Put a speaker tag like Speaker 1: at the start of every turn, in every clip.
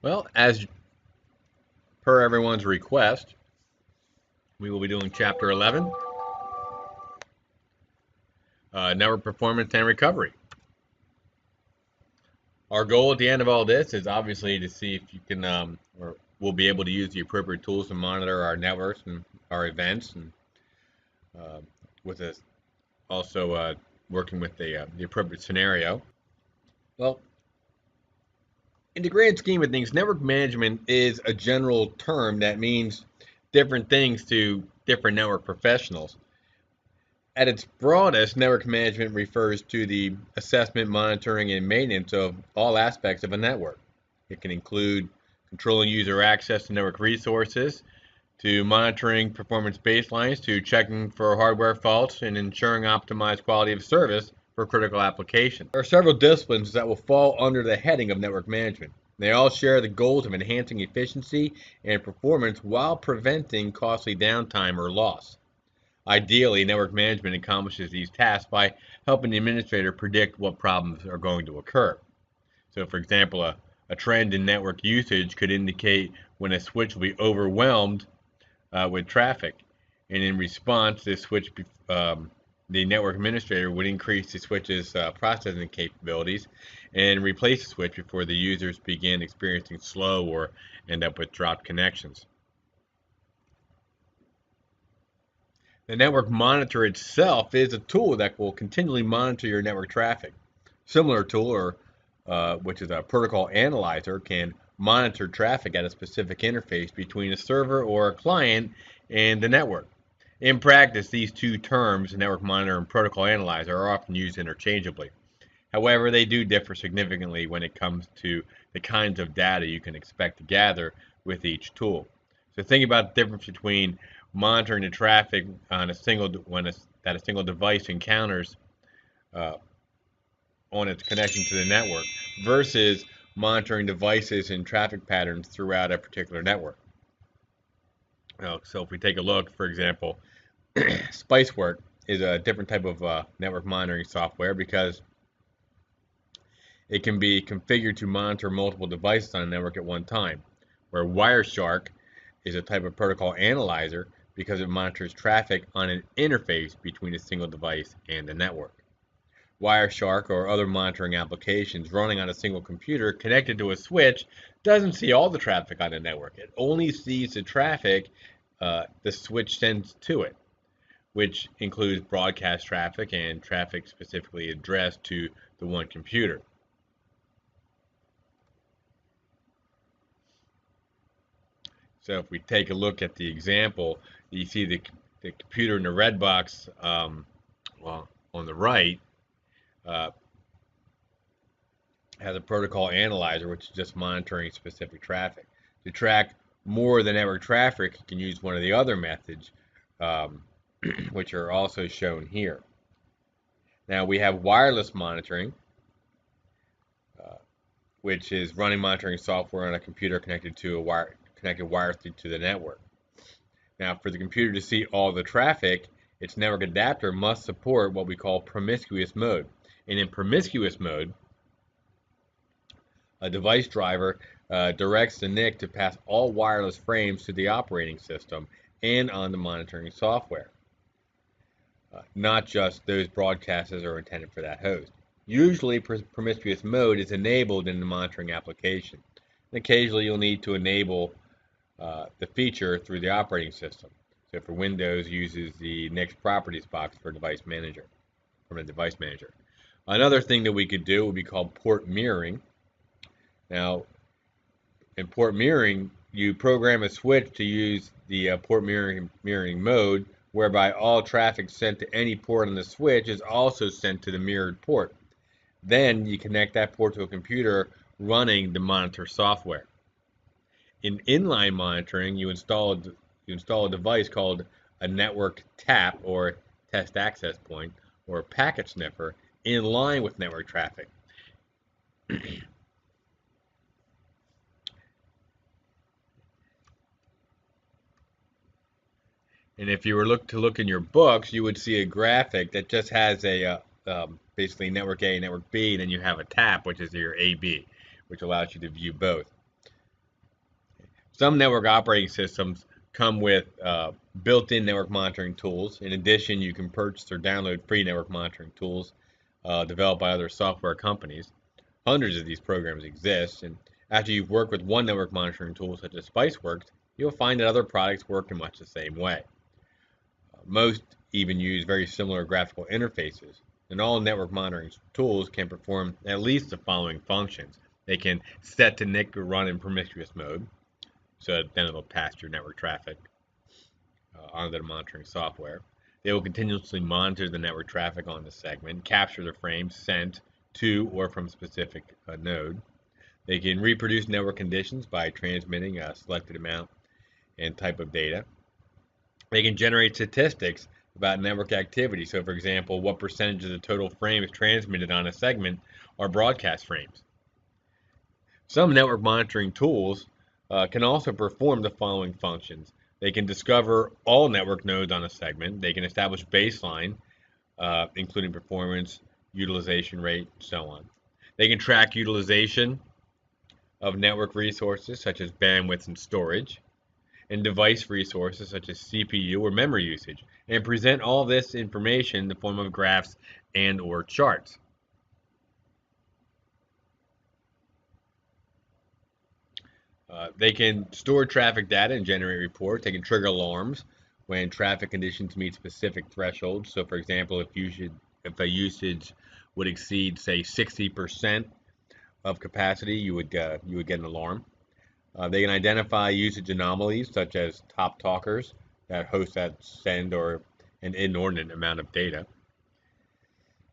Speaker 1: Well, as per everyone's request, we will be doing Chapter 11, Network Performance and Recovery. Our goal at the end of all this is obviously to see if you can, or we'll be able to use the appropriate tools to monitor our networks and our events, and uh, with us also working with the appropriate scenario. Well, in the grand scheme of things, network management is a general term that means different things to different network professionals. At its broadest, network management refers to the assessment, monitoring, and maintenance of all aspects of a network. It can include controlling user access to network resources, to monitoring performance baselines, to checking for hardware faults, and ensuring optimized quality of service for critical applications. There are several disciplines that will fall under the heading of network management. They all share the goals of enhancing efficiency and performance while preventing costly downtime or loss. Ideally, network management accomplishes these tasks by helping the administrator predict what problems are going to occur. So, for example, a trend in network usage could indicate when a switch will be overwhelmed with traffic. And in response, the network administrator would increase the switch's processing capabilities and replace the switch before the users begin experiencing slow or end up with dropped connections. The network monitor itself is a tool that will continually monitor your network traffic. Similar tool, which is a protocol analyzer, can monitor traffic at a specific interface between a server or a client and the network. In practice, these two terms, network monitor and protocol analyzer, are often used interchangeably. However, they do differ significantly when it comes to the kinds of data you can expect to gather with each tool. So think about the difference between monitoring the traffic on a single that a single device encounters uh, on its connection to the network versus monitoring devices and traffic patterns throughout a particular network. So if we take a look, for example, Spicework is a different type of network monitoring software because it can be configured to monitor multiple devices on a network at one time, where Wireshark is a type of protocol analyzer because it monitors traffic on an interface between a single device and the network. Wireshark or other monitoring applications running on a single computer connected to a switch doesn't see all the traffic on the network. It only sees the traffic the switch sends to it, which includes broadcast traffic and traffic specifically addressed to the one computer. So if we take a look at the example, you see the computer in the red box well, on the right uh, has a protocol analyzer, which is just monitoring specific traffic. To track more of the network traffic, you can use one of the other methods, um, which are also shown here. Now we have wireless monitoring, uh, which is running monitoring software on a computer connected wirelessly to the network. Now, for the computer to see all the traffic, its network adapter must support what we call promiscuous mode. And in promiscuous mode, a device driver directs the NIC to pass all wireless frames to the operating system and on the monitoring software, not just those broadcasts that are intended for that host. Usually, promiscuous mode is enabled in the monitoring application. And occasionally, you'll need to enable the feature through the operating system. So for Windows, uses the NIC's properties box for device manager, from the device manager. Another thing that we could do would be called port mirroring. Now, in port mirroring, you program a switch to use the port mirroring mode, whereby all traffic sent to any port on the switch is also sent to the mirrored port. Then you connect that port to a computer running the monitor software. In inline monitoring, you install a device called a network tap or test access point or packet sniffer in line with network traffic. And if you were to look in your books, you would see a graphic that just has basically network A, network B, and then you have a tap, which is your AB, which allows you to view both. Some network operating systems come with built-in network monitoring tools. In addition, you can purchase or download free network monitoring tools developed by other software companies. Hundreds of these programs exist, and after you've worked with one network monitoring tool such as SpiceWorks, you'll find that other products work in much the same way. Most even use very similar graphical interfaces, and all network monitoring tools can perform at least the following functions. They can set to NIC or run in promiscuous mode, so then it'll pass your network traffic onto the monitoring software. They will continuously monitor the network traffic on the segment, capture the frames sent to or from a specific node. They can reproduce network conditions by transmitting a selected amount and type of data. They can generate statistics about network activity. So, for example, what percentage of the total frames transmitted on a segment are broadcast frames. Some network monitoring tools can also perform the following functions. They can discover all network nodes on a segment. They can establish baseline, including performance, utilization rate, and so on. They can track utilization of network resources such as bandwidth and storage, and device resources such as CPU or memory usage, and present all this information in the form of graphs and or charts. They can store traffic data and generate reports. They can trigger alarms when traffic conditions meet specific thresholds. So, for example, if a usage would exceed, say, 60% of capacity, you would get an alarm. They can identify usage anomalies such as top talkers that host that send or an inordinate amount of data,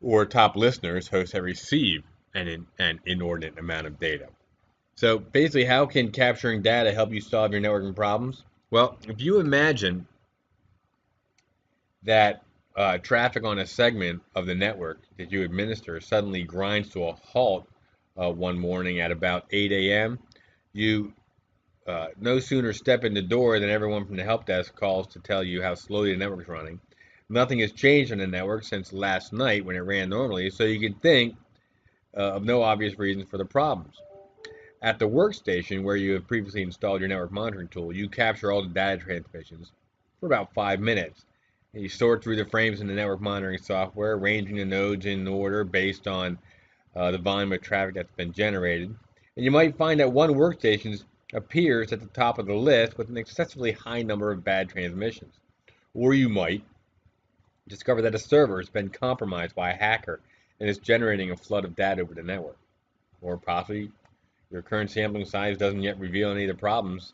Speaker 1: or top listeners host that receive an inordinate amount of data. So basically, how can capturing data help you solve your networking problems? Well, if you imagine that traffic on a segment of the network that you administer suddenly grinds to a halt one morning at about 8 a.m., you no sooner step in the door than everyone from the help desk calls to tell you how slowly the network's running. Nothing has changed on the network since last night when it ran normally, so you can think of no obvious reasons for the problems. At the workstation where you have previously installed your network monitoring tool, you capture all the data transmissions for about 5 minutes. And you sort through the frames in the network monitoring software, arranging the nodes in order based on the volume of traffic that's been generated. And you might find that one workstation appears at the top of the list with an excessively high number of bad transmissions. Or you might discover that a server has been compromised by a hacker and is generating a flood of data over the network. Or possibly your current sampling size doesn't yet reveal any of the problems,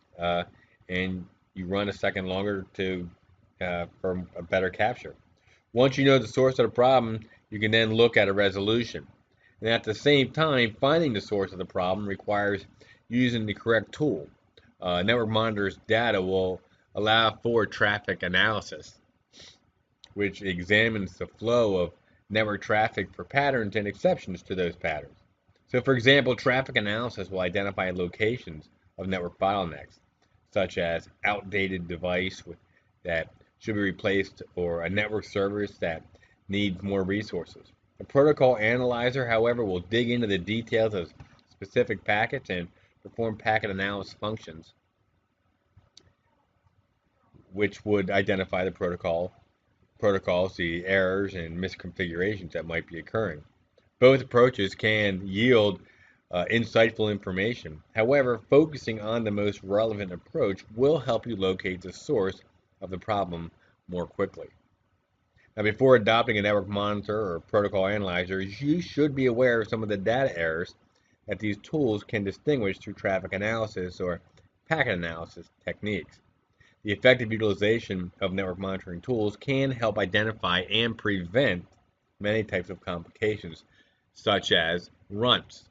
Speaker 1: and you run a second longer for a better capture. Once you know the source of the problem, you can then look at a resolution. And at the same time, finding the source of the problem requires using the correct tool. Network Monitor's data will allow for traffic analysis, which examines the flow of network traffic for patterns and exceptions to those patterns. So, for example, traffic analysis will identify locations of network bottlenecks, such as outdated device that should be replaced or a network service that needs more resources. A protocol analyzer, however, will dig into the details of specific packets and perform packet analysis functions, which would identify the protocols, the errors and misconfigurations that might be occurring. Both approaches can yield insightful information. However, focusing on the most relevant approach will help you locate the source of the problem more quickly. Now, before adopting a network monitor or protocol analyzer, you should be aware of some of the data errors that these tools can distinguish through traffic analysis or packet analysis techniques. The effective utilization of network monitoring tools can help identify and prevent many types of complications, such as runts,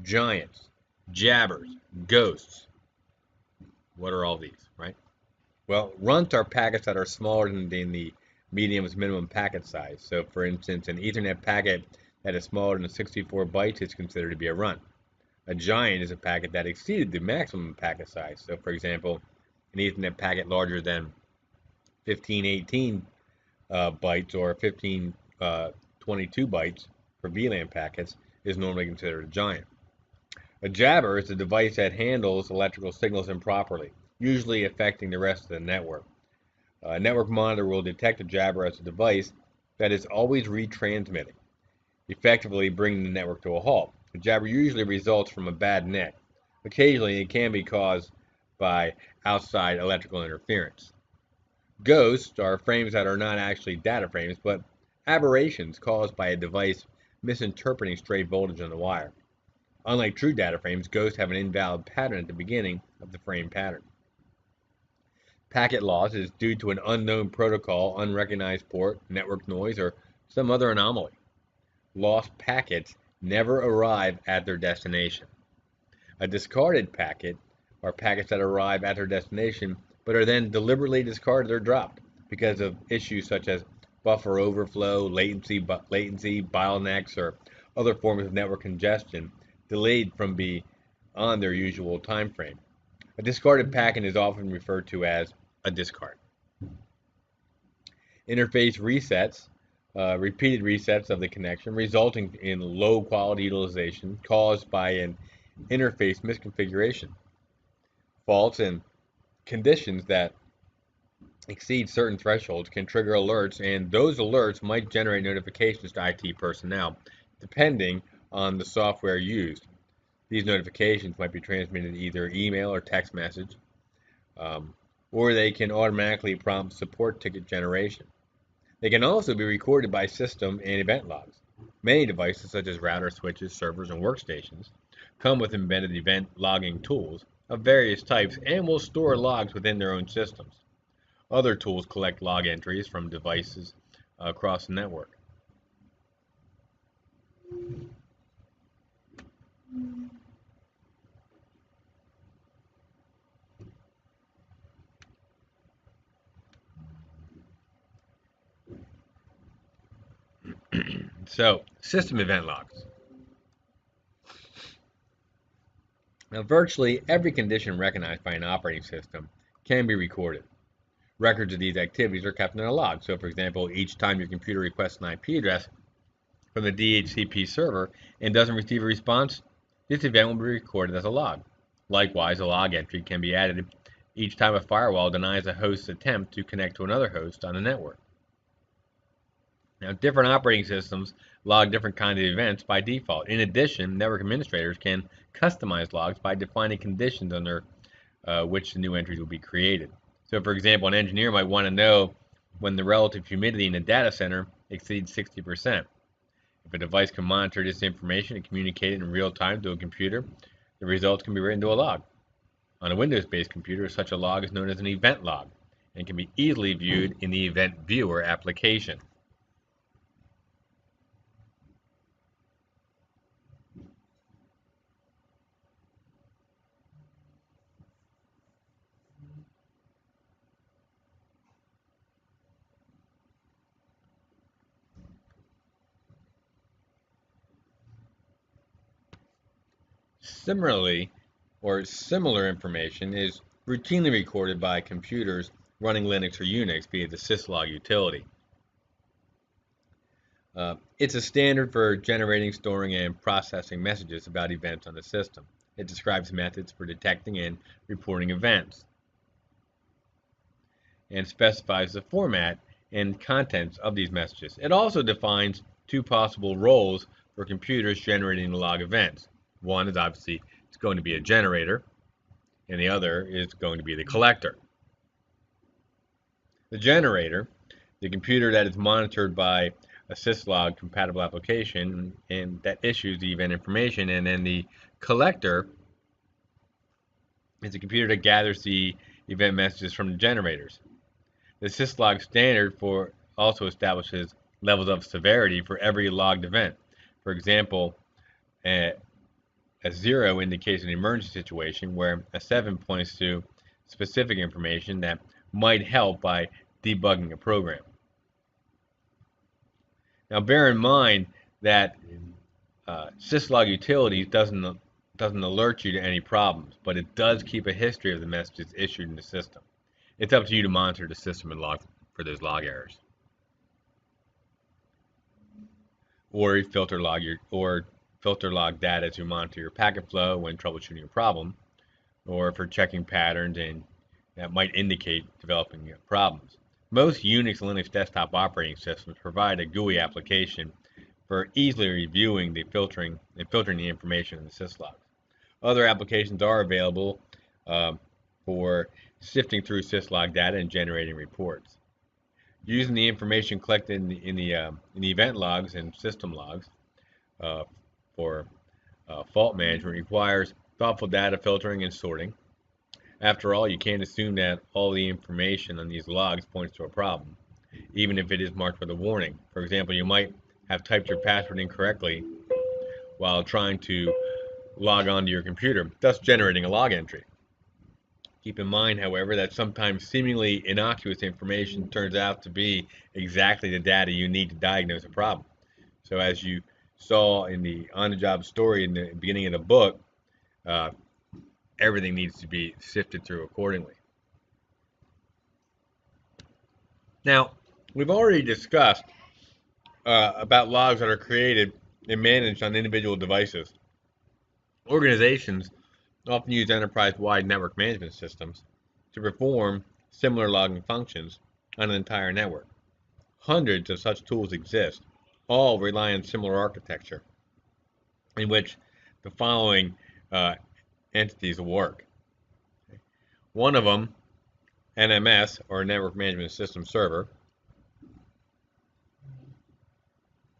Speaker 1: giants, jabbers, ghosts. What are all these, right? Well, runts are packets that are smaller than the medium's minimum packet size. So, for instance, an Ethernet packet that is smaller than 64 bytes is considered to be a runt. A giant is a packet that exceeded the maximum packet size. So, for example, an Ethernet packet larger than 1518 bytes or 1522 bytes for VLAN packets is normally considered a giant. A jabber is a device that handles electrical signals improperly, usually affecting the rest of the network. A network monitor will detect a jabber as a device that is always retransmitting, effectively bringing the network to a halt. A jabber usually results from a bad net. Occasionally, it can be caused by outside electrical interference. Ghosts are frames that are not actually data frames, but aberrations caused by a device misinterpreting stray voltage on the wire. Unlike true data frames, ghosts have an invalid pattern at the beginning of the frame pattern. Packet loss is due to an unknown protocol, unrecognized port, network noise, or some other anomaly. Lost packets never arrive at their destination. A discarded packet are packets that arrive at their destination but are then deliberately discarded or dropped because of issues such as buffer overflow, latency, bottlenecks, or other forms of network congestion delayed from beyond their usual time frame. A discarded packet is often referred to as a discard. Interface resets, repeated resets of the connection, resulting in low quality utilization caused by an interface misconfiguration. Faults and conditions that exceed certain thresholds can trigger alerts, and those alerts might generate notifications to IT personnel, depending on the software used. These notifications might be transmitted either email or text message, or they can automatically prompt support ticket generation. They can also be recorded by system and event logs. Many devices, such as routers, switches, servers, and workstations, come with embedded event logging tools of various types and will store logs within their own systems. Other tools collect log entries from devices across the network. So, system event logs. Now, virtually every condition recognized by an operating system can be recorded. Records of these activities are kept in a log. So, for example, each time your computer requests an IP address from the DHCP server and doesn't receive a response, this event will be recorded as a log. Likewise, a log entry can be added each time a firewall denies a host's attempt to connect to another host on the network. Now, different operating systems log different kinds of events by default. In addition, network administrators can customize logs by defining conditions under which the new entries will be created. So, for example, an engineer might want to know when the relative humidity in a data center exceeds 60%. If a device can monitor this information and communicate it in real time to a computer, the results can be written to a log. On a Windows-based computer, such a log is known as an event log and can be easily viewed in the Event Viewer application. Similarly, or similar information is routinely recorded by computers running Linux or Unix via the syslog utility. It's a standard for generating, storing, and processing messages about events on the system. It describes methods for detecting and reporting events and specifies the format and contents of these messages. It also defines two possible roles for computers generating the log events. One is obviously it's going to be a generator, and the other is going to be the collector. The generator, the computer that is monitored by a syslog compatible application and that issues the event information, and then the collector is a computer that gathers the event messages from the generators. The syslog standard for also establishes levels of severity for every logged event. For example, a 0 indicates an emergency situation, where a 7 points to specific information that might help by debugging a program. Now, bear in mind that syslog utilities doesn't alert you to any problems, but it does keep a history of the messages issued in the system. It's up to you to monitor the system and log for those log errors, or filter log or filter log data to monitor your packet flow when troubleshooting a problem, or for checking patterns and that might indicate developing problems. Most Unix and Linux desktop operating systems provide a GUI application for easily reviewing the filtering the information in the syslog. Other applications are available for sifting through syslog data and generating reports. Using the information collected in the event logs and system logs for fault management requires thoughtful data filtering and sorting. After all, you can't assume that all the information on these logs points to a problem, even if it is marked with a warning. For example, you might have typed your password incorrectly while trying to log onto your computer, thus generating a log entry. Keep in mind, however, that sometimes seemingly innocuous information turns out to be exactly the data you need to diagnose a problem. So as you saw in the on-the-job story in the beginning of the book, uh, everything needs to be sifted through accordingly. Now, we've already discussed about logs that are created and managed on individual devices. Organizations often use enterprise-wide network management systems to perform similar logging functions on an entire network. Hundreds of such tools exist, all rely on similar architecture, in which the following entities work. One of them, NMS, or Network Management System Server,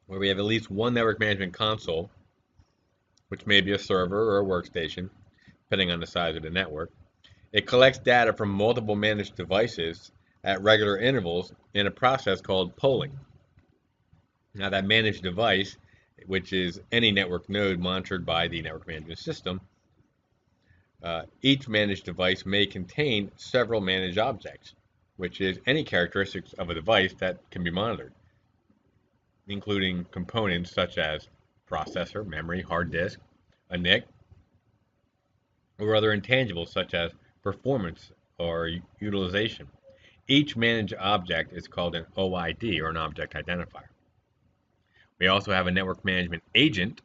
Speaker 1: where we have at least one network management console, which may be a server or a workstation, depending on the size of the network. It collects data from multiple managed devices at regular intervals in a process called polling. Now, that managed device, which is any network node monitored by the network management system, each managed device may contain several managed objects, which is any characteristics of a device that can be monitored, including components such as processor, memory, hard disk, a NIC, or other intangibles such as performance or utilization. Each managed object is called an OID, or an object identifier. We also have a network management agent,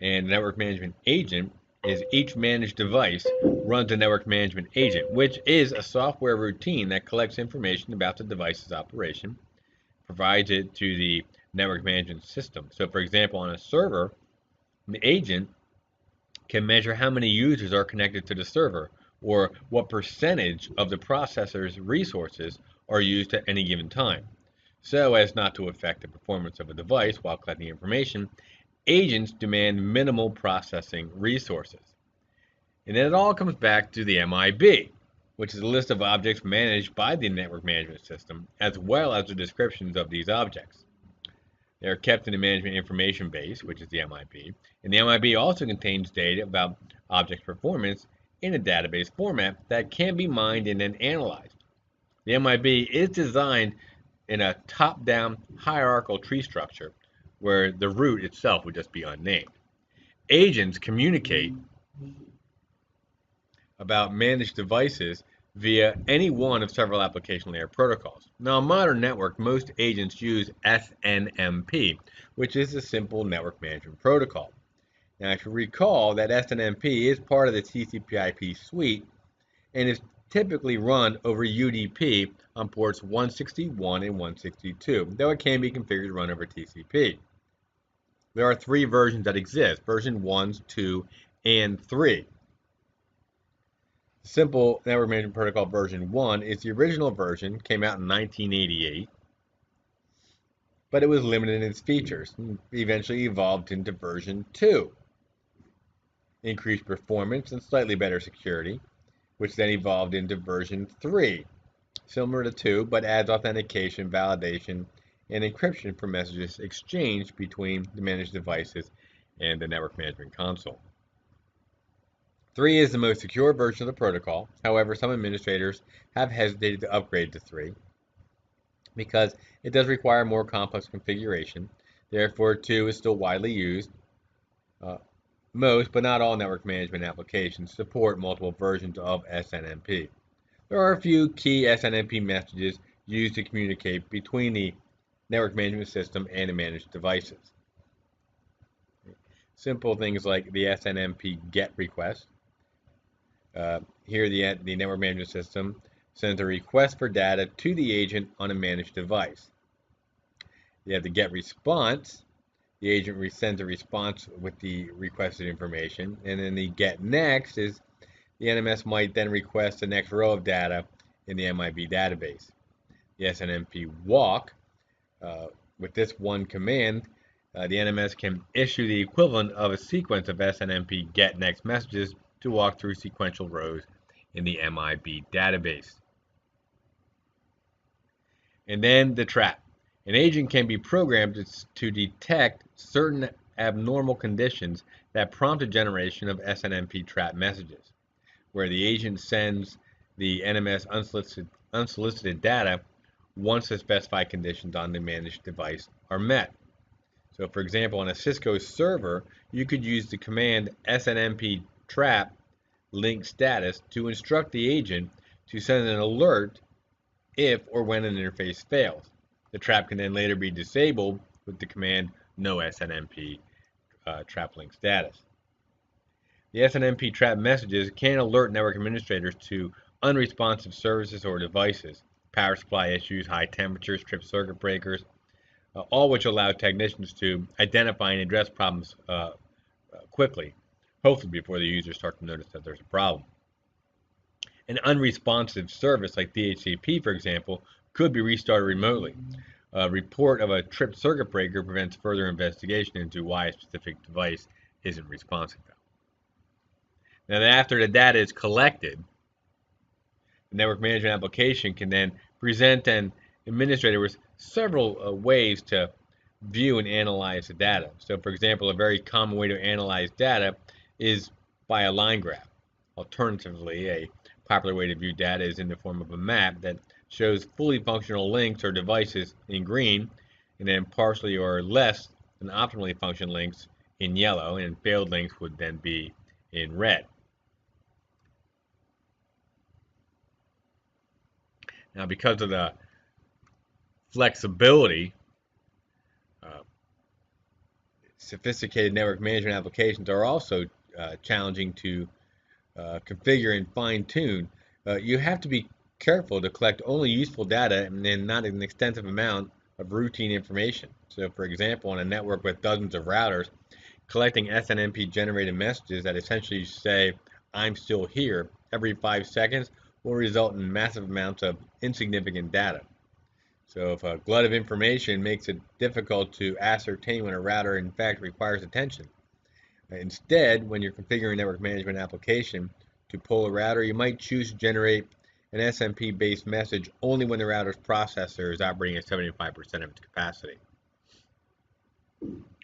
Speaker 1: and the network management agent is each managed device runs a network management agent, which is a software routine that collects information about the device's operation, provides it to the network management system. So, for example, on a server, the agent can measure how many users are connected to the server, or what percentage of the processor's resources are used at any given time. So as not to affect the performance of a device while collecting information, agents demand minimal processing resources. And then it all comes back to the MIB, which is a list of objects managed by the network management system, as well as the descriptions of these objects. They are kept in the management information base, which is the MIB, and the MIB also contains data about object performance in a database format that can be mined and then analyzed. The MIB is designed in a top-down hierarchical tree structure where the root itself would just be unnamed. Agents communicate about managed devices via any one of several application layer protocols. Now, on a modern network, most agents use SNMP, which is a simple network management protocol. Now, if you recall that SNMP is part of the TCP/IP suite and is typically run over UDP on ports 161 and 162, though it can be configured to run over TCP. There are three versions that exist, version 1, 2, and 3. Simple Network Management Protocol version 1 is the original version, came out in 1988, but it was limited in its features and eventually evolved into version 2. Increased performance and slightly better security, which then evolved into version 3, similar to 2, but adds authentication, validation, and encryption for messages exchanged between the managed devices and the network management console. 3 is the most secure version of the protocol. However, some administrators have hesitated to upgrade to 3 because it does require more complex configuration. Therefore, 2 is still widely used. Most, but not all, network management applications support multiple versions of SNMP. There are a few key SNMP messages used to communicate between the network management system and the managed devices. Simple things like the SNMP GET request. Here, the network management system sends a request for data to the agent on a managed device. You have the GET response. The agent sends a response with the requested information, and then the GET next is the NMS might then request the next row of data in the MIB database. The SNMP walk, with this one command, the NMS can issue the equivalent of a sequence of SNMP GET next messages to walk through sequential rows in the MIB database. And then the trap. An agent can be programmed to detect certain abnormal conditions that prompt a generation of SNMP trap messages, where the agent sends the NMS unsolicited data once the specified conditions on the managed device are met. So for example, on a Cisco server, you could use the command SNMP trap link status to instruct the agent to send an alert if or when an interface fails. The trap can then later be disabled with the command no SNMP trap link status. The SNMP trap messages can alert network administrators to unresponsive services or devices, power supply issues, high temperatures, tripped circuit breakers, all which allow technicians to identify and address problems quickly, hopefully before the users start to notice that there's a problem. An unresponsive service like DHCP, for example, could be restarted remotely. A report of a tripped circuit breaker prevents further investigation into why a specific device isn't responsive. Now, after the data is collected, the network management application can then present an administrator with several ways to view and analyze the data. So, for example, a very common way to analyze data is by a line graph. Alternatively, a popular way to view data is in the form of a map that shows fully functional links or devices in green, and then partially or less than optimally functional links in yellow, and failed links would then be in red. Now, because of the flexibility, sophisticated network management applications are also challenging to configure and fine-tune. You have to be careful to collect only useful data and then not an extensive amount of routine information. So, for example, on a network with dozens of routers, collecting SNMP generated messages that essentially say, "I'm still here," every 5 seconds will result in massive amounts of insignificant data. So if a glut of information makes it difficult to ascertain when a router in fact requires attention. Instead, when you're configuring a network management application to pull a router, you might choose to generate an SMP-based message only when the router's processor is operating at 75% of its capacity,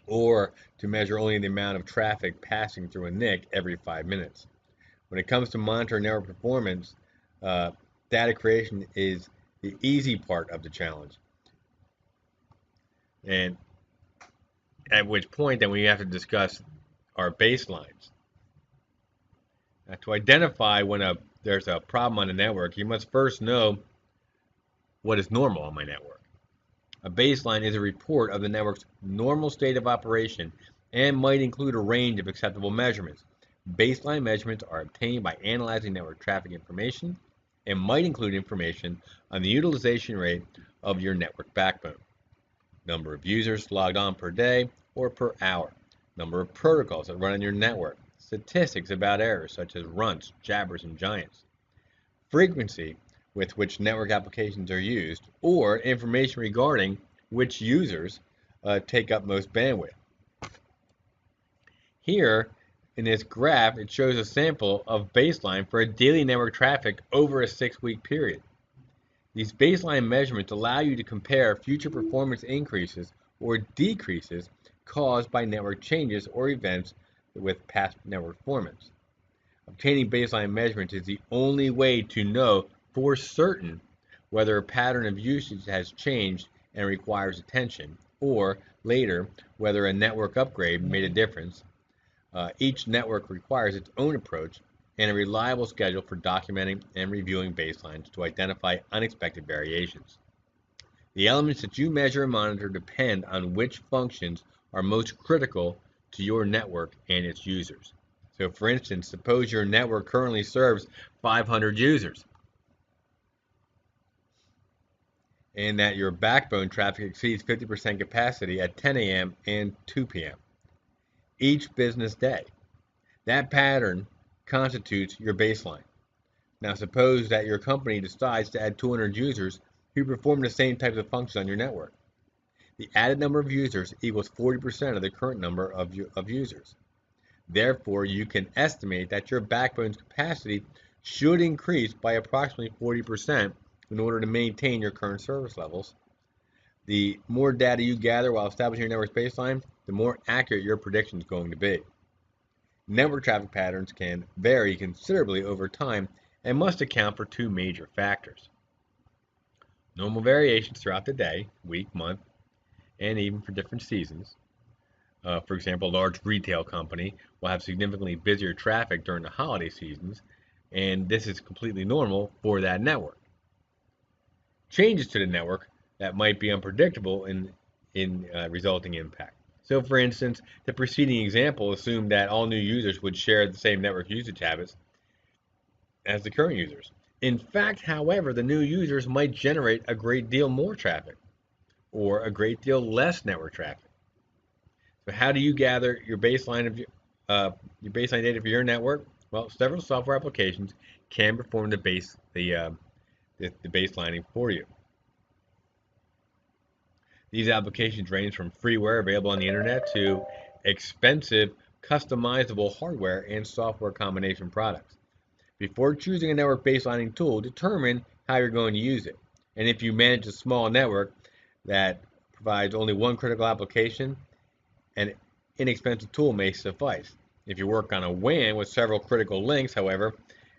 Speaker 1: or to measure only the amount of traffic passing through a NIC every 5 minutes. When it comes to monitoring network performance, data creation is the easy part of the challenge. And at which point then we have to discuss our baselines. Now, to identify when there's a problem on the network, you must first know what is normal on my network. A baseline is a report of the network's normal state of operation and might include a range of acceptable measurements. Baseline measurements are obtained by analyzing network traffic information and might include information on the utilization rate of your network backbone. Number of users logged on per day or per hour. Number of protocols that run on your network. Statistics about errors such as runts, jabbers, and giants. Frequency with which network applications are used, or information regarding which users take up most bandwidth. Here, in this graph, it shows a sample of baseline for a daily network traffic over a 6-week period. These baseline measurements allow you to compare future performance increases or decreases caused by network changes or events with past network performance. Obtaining baseline measurements is the only way to know for certain whether a pattern of usage has changed and requires attention, or later, whether a network upgrade made a difference. Each network requires its own approach and a reliable schedule for documenting and reviewing baselines to identify unexpected variations. The elements that you measure and monitor depend on which functions are most critical to your network and its users. So for instance, suppose your network currently serves 500 users and that your backbone traffic exceeds 50% capacity at 10 a.m. and 2 p.m. each business day. That pattern constitutes your baseline. Now suppose that your company decides to add 200 users who perform the same types of functions on your network. The added number of users equals 40% of the current number of users. Therefore, you can estimate that your backbone's capacity should increase by approximately 40% in order to maintain your current service levels. The more data you gather while establishing your network's baseline, the more accurate your prediction is going to be. Network traffic patterns can vary considerably over time and must account for two major factors. Normal variations throughout the day, week, month, and even for different seasons. For example, a large retail company will have significantly busier traffic during the holiday seasons, and this is completely normal for that network. Changes to the network that might be unpredictable in resulting impact. So, for instance, the preceding example assumed that all new users would share the same network usage habits as the current users. In fact, however, the new users might generate a great deal more traffic or a great deal less network traffic. So how do you gather your baseline data for your network? Well, several software applications can perform the baselining for you. These applications range from freeware available on the internet to expensive, customizable hardware and software combination products. Before choosing a network baselining tool, determine how you're going to use it. And if you manage a small network that provides only one critical application, an inexpensive tool may suffice. If you work on a WAN with several critical links, however,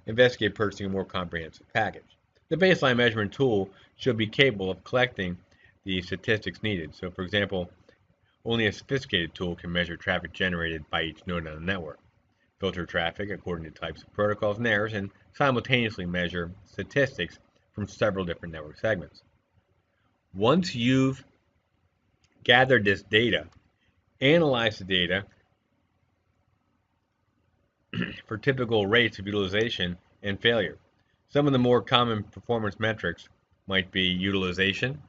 Speaker 1: investigate purchasing a more comprehensive package. The baseline measurement tool should be capable of collecting the statistics needed. So, for example, only a sophisticated tool can measure traffic generated by each node on the network, filter traffic according to types of protocols and errors, and simultaneously measure statistics from several different network segments. Once you've gathered this data, analyze the data for typical rates of utilization and failure. Some of the more common performance metrics might be utilization,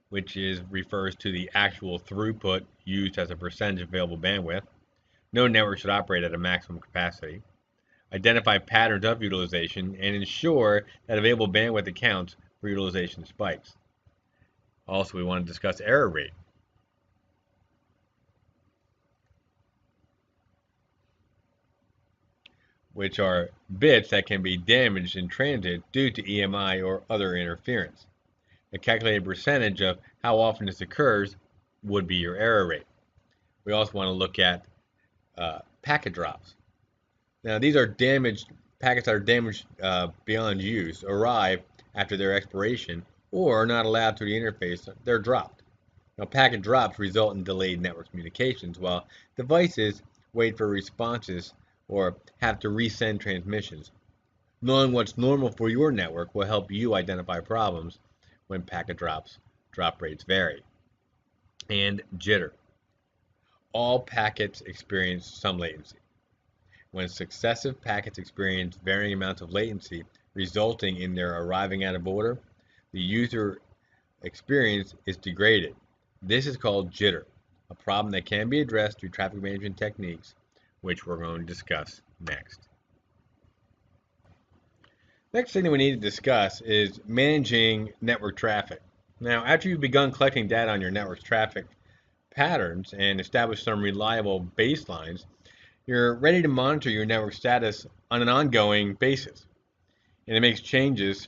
Speaker 1: which refers to the actual throughput used as a percentage of available bandwidth. No network should operate at a maximum capacity. Identify patterns of utilization and ensure that available bandwidth accounts for utilization spikes. Also, we want to discuss error rate, which are bits that can be damaged in transit due to EMI or other interference. The calculated percentage of how often this occurs would be your error rate. We also want to look at packet drops. Now, these are packets that are damaged beyond use, arrive after their expiration, or are not allowed through the interface. They're dropped. Now, packet drops result in delayed network communications, while devices wait for responses or have to resend transmissions. Knowing what's normal for your network will help you identify problems when packet drop rates vary. And jitter. All packets experience some latency. When successive packets experience varying amounts of latency resulting in their arriving out of order, the user experience is degraded. This is called jitter, a problem that can be addressed through traffic management techniques, which we're going to discuss next. Next thing that we need to discuss is managing network traffic. Now, after you've begun collecting data on your network's traffic patterns and established some reliable baselines, you're ready to monitor your network status on an ongoing basis. And it makes changes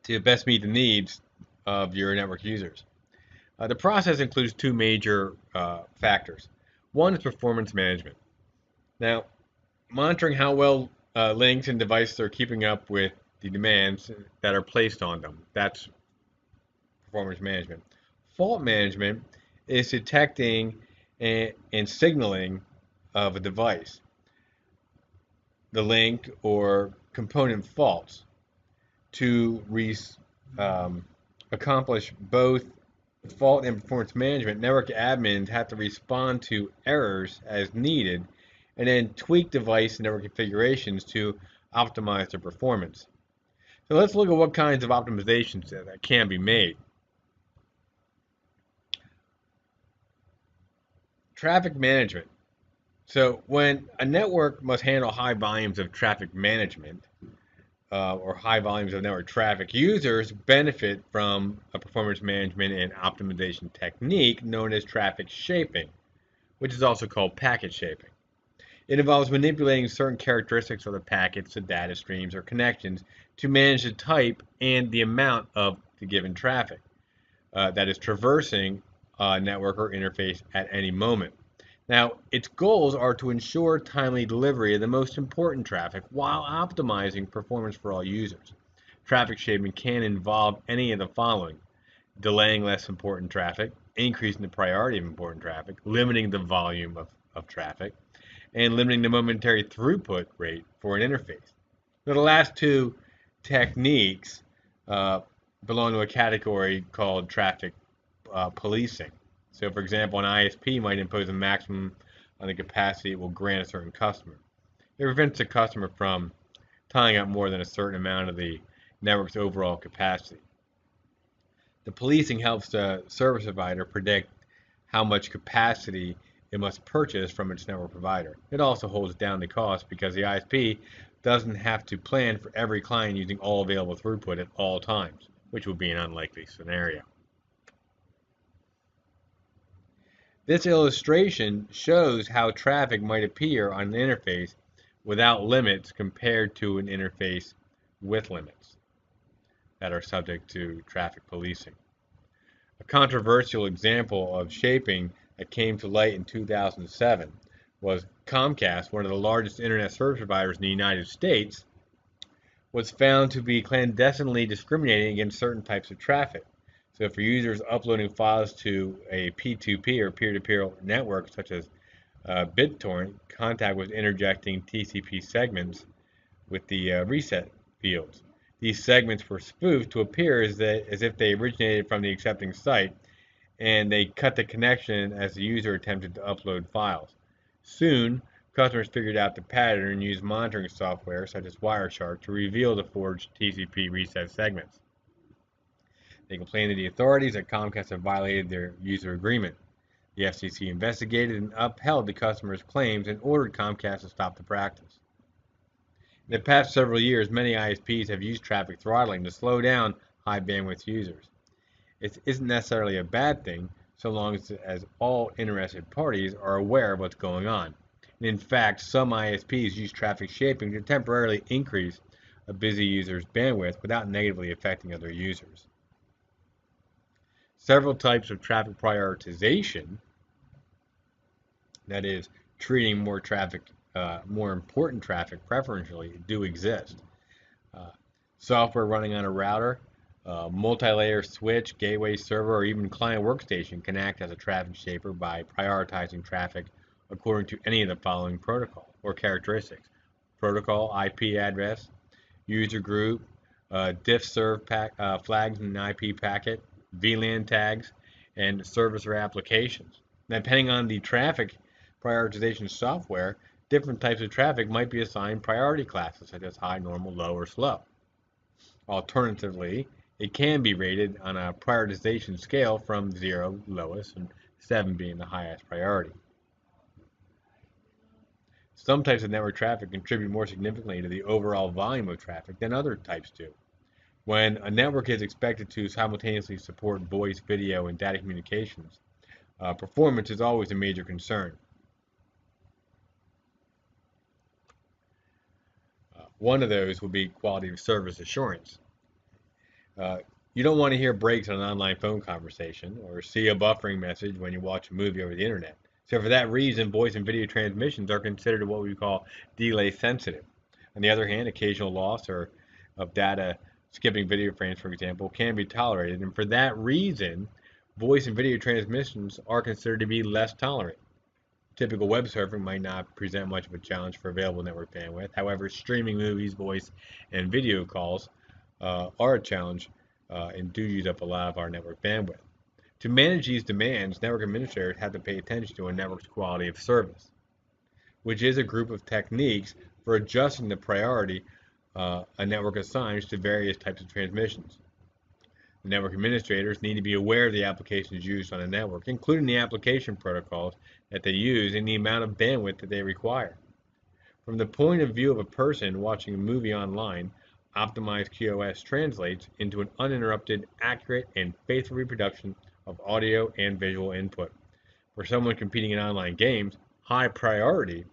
Speaker 1: to best meet the needs of your network users. The process includes two major factors. One is performance management. Now, monitoring how well links and devices are keeping up with the demands that are placed on them. That's performance management. Fault management is detecting and signaling of a device, the link or component faults to um, accomplish both fault and performance management, network admins have to respond to errors as needed and then tweak device and network configurations to optimize their performance. So let's look at what kinds of optimizations that can be made. Traffic management. So when a network must handle high volumes of traffic management, or high volumes of network traffic, users benefit from a performance management and optimization technique known as traffic shaping, which is also called packet shaping. It involves manipulating certain characteristics of the packets, the data streams, or connections to manage the type and the amount of the given traffic that is traversing a network or interface at any moment. Now, its goals are to ensure timely delivery of the most important traffic while optimizing performance for all users. Traffic shaping can involve any of the following: delaying less important traffic, increasing the priority of important traffic, limiting the volume of traffic, and limiting the momentary throughput rate for an interface. Now, the last two techniques uh, belong to a category called traffic policing. So, for example, an ISP might impose a maximum on the capacity it will grant a certain customer. It prevents the customer from tying up more than a certain amount of the network's overall capacity. The policing helps the service provider predict how much capacity it must purchase from its network provider. It also holds down the cost because the ISP doesn't have to plan for every client using all available throughput at all times, which would be an unlikely scenario. This illustration shows how traffic might appear on an interface without limits compared to an interface with limits that are subject to traffic policing. A controversial example of shaping that came to light in 2007 was Comcast, one of the largest internet service providers in the United States, was found to be clandestinely discriminating against certain types of traffic. So for users uploading files to a P2P or peer-to-peer network such as BitTorrent, Contact was interjecting TCP segments with the reset fields. These segments were spoofed to appear as if they originated from the accepting site, and they cut the connection as the user attempted to upload files. Soon, customers figured out the pattern and used monitoring software such as Wireshark to reveal the forged TCP reset segments. They complained to the authorities that Comcast had violated their user agreement. The FCC investigated and upheld the customer's claims and ordered Comcast to stop the practice. In the past several years, many ISPs have used traffic throttling to slow down high bandwidth users. It isn't necessarily a bad thing so long as all interested parties are aware of what's going on. And in fact, some ISPs use traffic shaping to temporarily increase a busy user's bandwidth without negatively affecting other users. Several types of traffic prioritization, that is, treating more important traffic preferentially, do exist. Uh, Software running on a router, multi-layer switch, gateway server, or even client workstation can act as a traffic shaper by prioritizing traffic according to any of the following protocol or characteristics: protocol, IP address, user group, diff-serve flags in an IP packet, VLAN tags, and service or applications. Now, depending on the traffic prioritization software, different types of traffic might be assigned priority classes such as high, normal, low, or slow. Alternatively, it can be rated on a prioritization scale from 0, lowest, and 7 being the highest priority. Some types of network traffic contribute more significantly to the overall volume of traffic than other types do. When a network is expected to simultaneously support voice, video, and data communications, performance is always a major concern. One of those would be quality of service assurance. Uh, you don't want to hear breaks on an online phone conversation or see a buffering message when you watch a movie over the internet. So for that reason, voice and video transmissions are considered what we call delay sensitive. On the other hand, occasional loss of data, skipping video frames, for example, can be tolerated. And for that reason, voice and video transmissions are considered to be less tolerant. Typical web surfing might not present much of a challenge for available network bandwidth. However, streaming movies, voice, and video calls are a challenge and do use up a lot of our network bandwidth. To manage these demands, network administrators have to pay attention to a network's quality of service, which is a group of techniques for adjusting the priority a network assigns to various types of transmissions. The network administrators need to be aware of the applications used on a network, including the application protocols that they use and the amount of bandwidth that they require. From the point of view of a person watching a movie online, optimized QoS translates into an uninterrupted, accurate, and faithful reproduction of audio and visual input. For someone competing in online games, high priority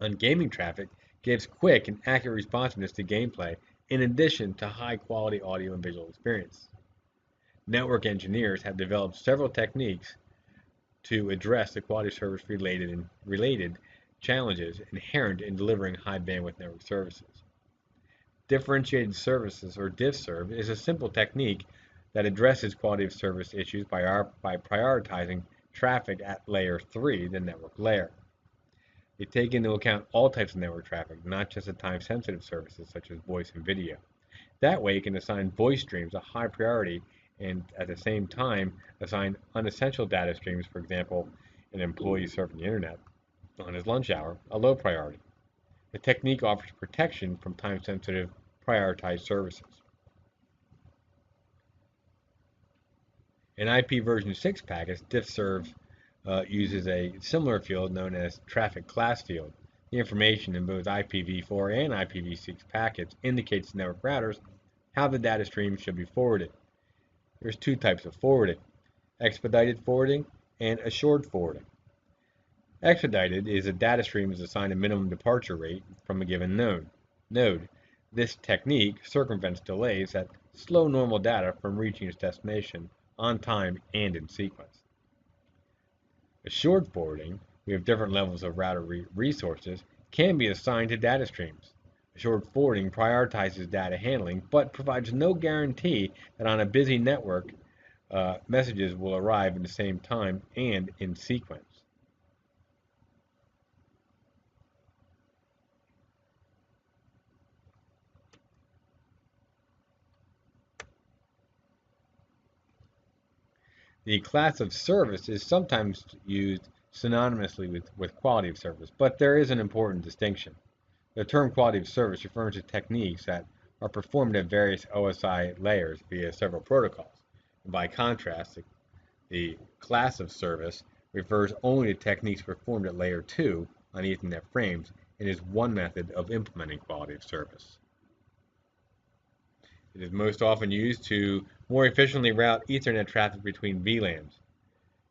Speaker 1: on gaming traffic gives quick and accurate responsiveness to gameplay in addition to high quality audio and visual experience. Network engineers have developed several techniques to address the quality of service related challenges inherent in delivering high bandwidth network services. Differentiated services, or DiffServ, is a simple technique that addresses quality of service issues by prioritizing traffic at layer 3, the network layer. They take into account all types of network traffic, not just the time-sensitive services such as voice and video. That way, you can assign voice streams a high priority and at the same time assign unessential data streams, for example, an employee surfing the internet on his lunch hour, a low priority. The technique offers protection from time-sensitive prioritized services. In IP version 6 packets, DiffServ uses a similar field known as traffic class field. The information in both IPv4 and IPv6 packets indicates to network routers how the data stream should be forwarded. There's two types of forwarding: expedited forwarding and assured forwarding. Expedited is a data stream is assigned a minimum departure rate from a given node. This technique circumvents delays that slow normal data from reaching its destination on time and in sequence. Assured forwarding, we have different levels of router resources, can be assigned to data streams. Assured forwarding prioritizes data handling, but provides no guarantee that on a busy network, messages will arrive at the same time and in sequence. The class of service is sometimes used synonymously with quality of service, but there is an important distinction. The term quality of service refers to techniques that are performed at various OSI layers via several protocols. By contrast, the class of service refers only to techniques performed at layer 2 on Ethernet frames and is one method of implementing quality of service. It is most often used to more efficiently route Ethernet traffic between VLANs.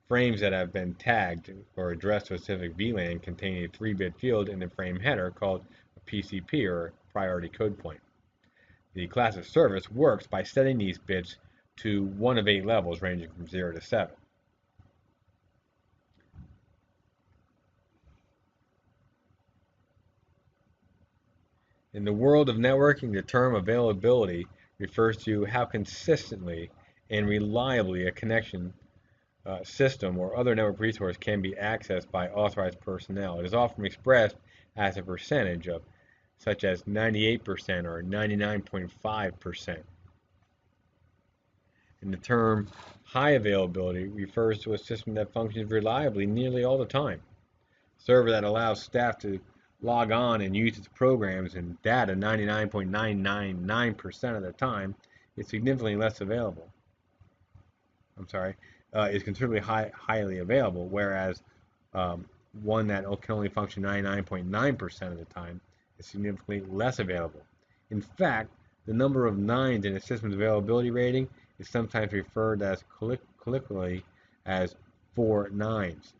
Speaker 1: Frames that have been tagged or addressed to a specific VLAN contain a 3-bit field in the frame header called a PCP, or priority code point. The class of service works by setting these bits to one of 8 levels ranging from 0 to 7. In the world of networking, the term availability refers to how consistently and reliably a connection system or other network resource can be accessed by authorized personnel. It is often expressed as a percentage of, such as 98% or 99.5%. And the term high availability refers to a system that functions reliably nearly all the time. A server that allows staff to log on and use its programs and data 99.999% of the time is significantly less available. Is considerably highly available, whereas one that can only function 99.9% of the time is significantly less available. In fact, the number of nines in a system's availability rating is sometimes referred as colloquially as 4 nines,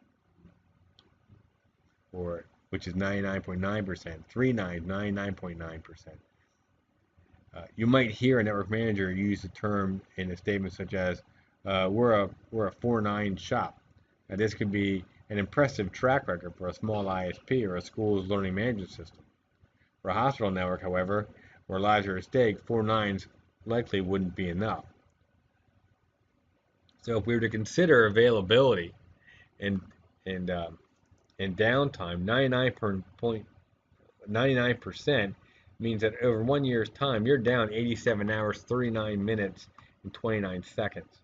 Speaker 1: which is 99.9%, 3 nines, 99.9%. You might hear a network manager use the term in a statement such as, we're a 4-9 shop. Now, this could be an impressive track record for a small ISP or a school's learning management system. For a hospital network, however, where lives are at stake, 4 nines likely wouldn't be enough. So if we were to consider availability and downtime, 99% means that over 1 year's time, you're down 87 hours, 39 minutes, in 29 seconds.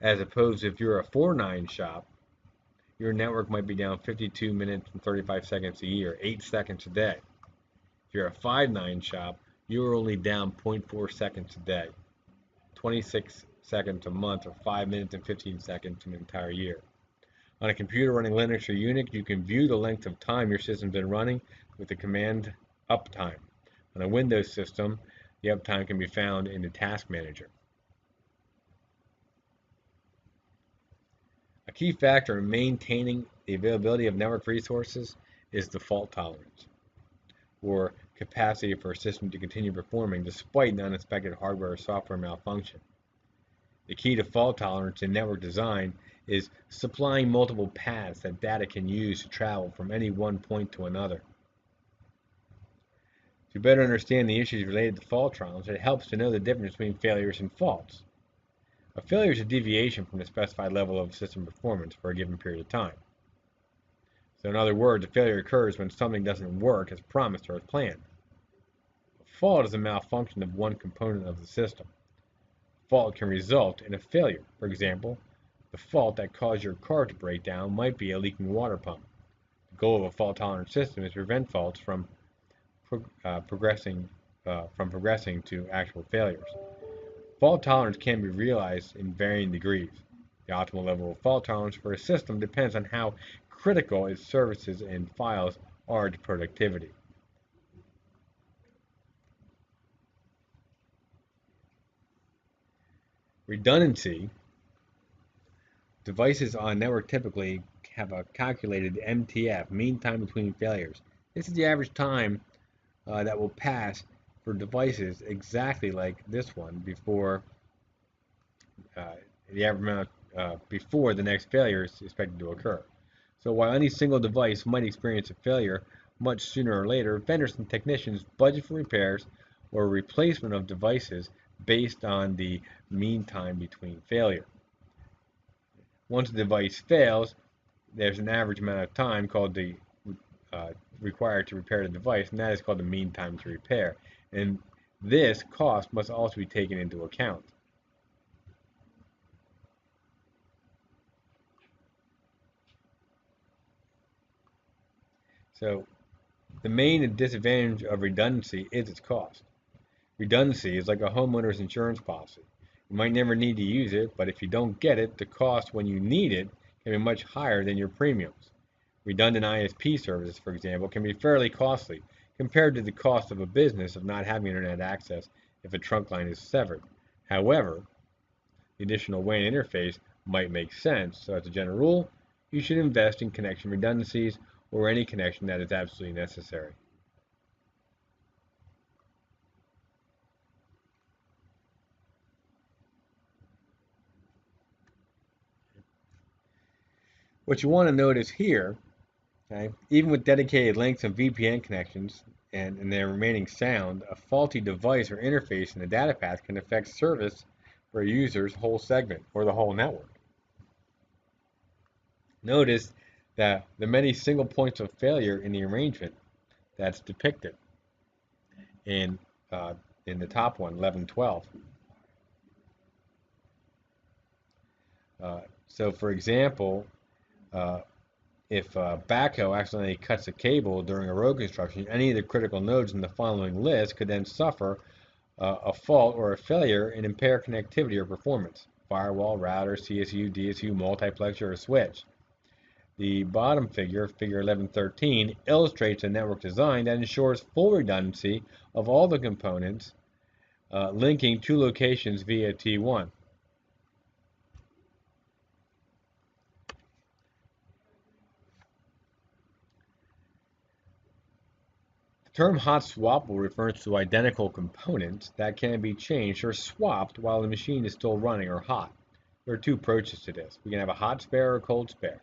Speaker 1: As opposed to if you're a 4.9 shop, your network might be down 52 minutes and 35 seconds a year, 8 seconds a day. If you're a 5.9 shop, you're only down 0.4 seconds a day, 26 seconds a month, or 5 minutes and 15 seconds an entire year. On a computer running Linux or Unix, you can view the length of time your system's been running with the command uptime. On a Windows system, the uptime can be found in the Task Manager. A key factor in maintaining the availability of network resources is the fault tolerance, or capacity for a system to continue performing despite an unexpected hardware or software malfunction. The key to fault tolerance in network design is supplying multiple paths that data can use to travel from any one point to another. To better understand the issues related to fault tolerance, it helps to know the difference between failures and faults. A failure is a deviation from the specified level of system performance for a given period of time. So in other words, a failure occurs when something doesn't work as promised or as planned. A fault is a malfunction of one component of the system. A fault can result in a failure. For example, the fault that caused your car to break down might be a leaking water pump. The goal of a fault-tolerant system is to prevent faults from progressing to actual failures. Fault tolerance can be realized in varying degrees. The optimal level of fault tolerance for a system depends on how critical its services and files are to productivity. Redundancy. Devices on a network typically have a calculated MTF, mean time between failures. This is the average time that will pass for devices exactly like this one before the average amount before the next failure is expected to occur. So while any single device might experience a failure much sooner or later, vendors and technicians budget for repairs or replacement of devices based on the mean time between failure. Once a device fails, there's an average amount of time called the required to repair the device, and that is called the mean time to repair. And this cost must also be taken into account. So the main disadvantage of redundancy is its cost. Redundancy is like a homeowner's insurance policy. You might never need to use it, but if you don't get it, the cost when you need it can be much higher than your premiums. Redundant ISP services, for example, can be fairly costly compared to the cost of a business of not having internet access if a trunk line is severed. However, the additional WAN interface might make sense, so as a general rule, you should invest in connection redundancies or any connection that is absolutely necessary. What you want to notice here, okay, even with dedicated links and VPN connections and their remaining sound, a faulty device or interface in the data path can affect service for a user's whole segment or the whole network. Notice that the many single points of failure in the arrangement that's depicted in the top one, 1112. So for example, if a backhoe accidentally cuts a cable during a road construction, any of the critical nodes in the following list could then suffer a fault or a failure and impair connectivity or performance. Firewall, router, CSU, DSU, multiplexer, or switch. The bottom figure, figure 1113, illustrates a network design that ensures full redundancy of all the components linking two locations via T1. The term hot swappable refers to identical components that can be changed or swapped while the machine is still running or hot. There are two approaches to this. We can have a hot spare or a cold spare.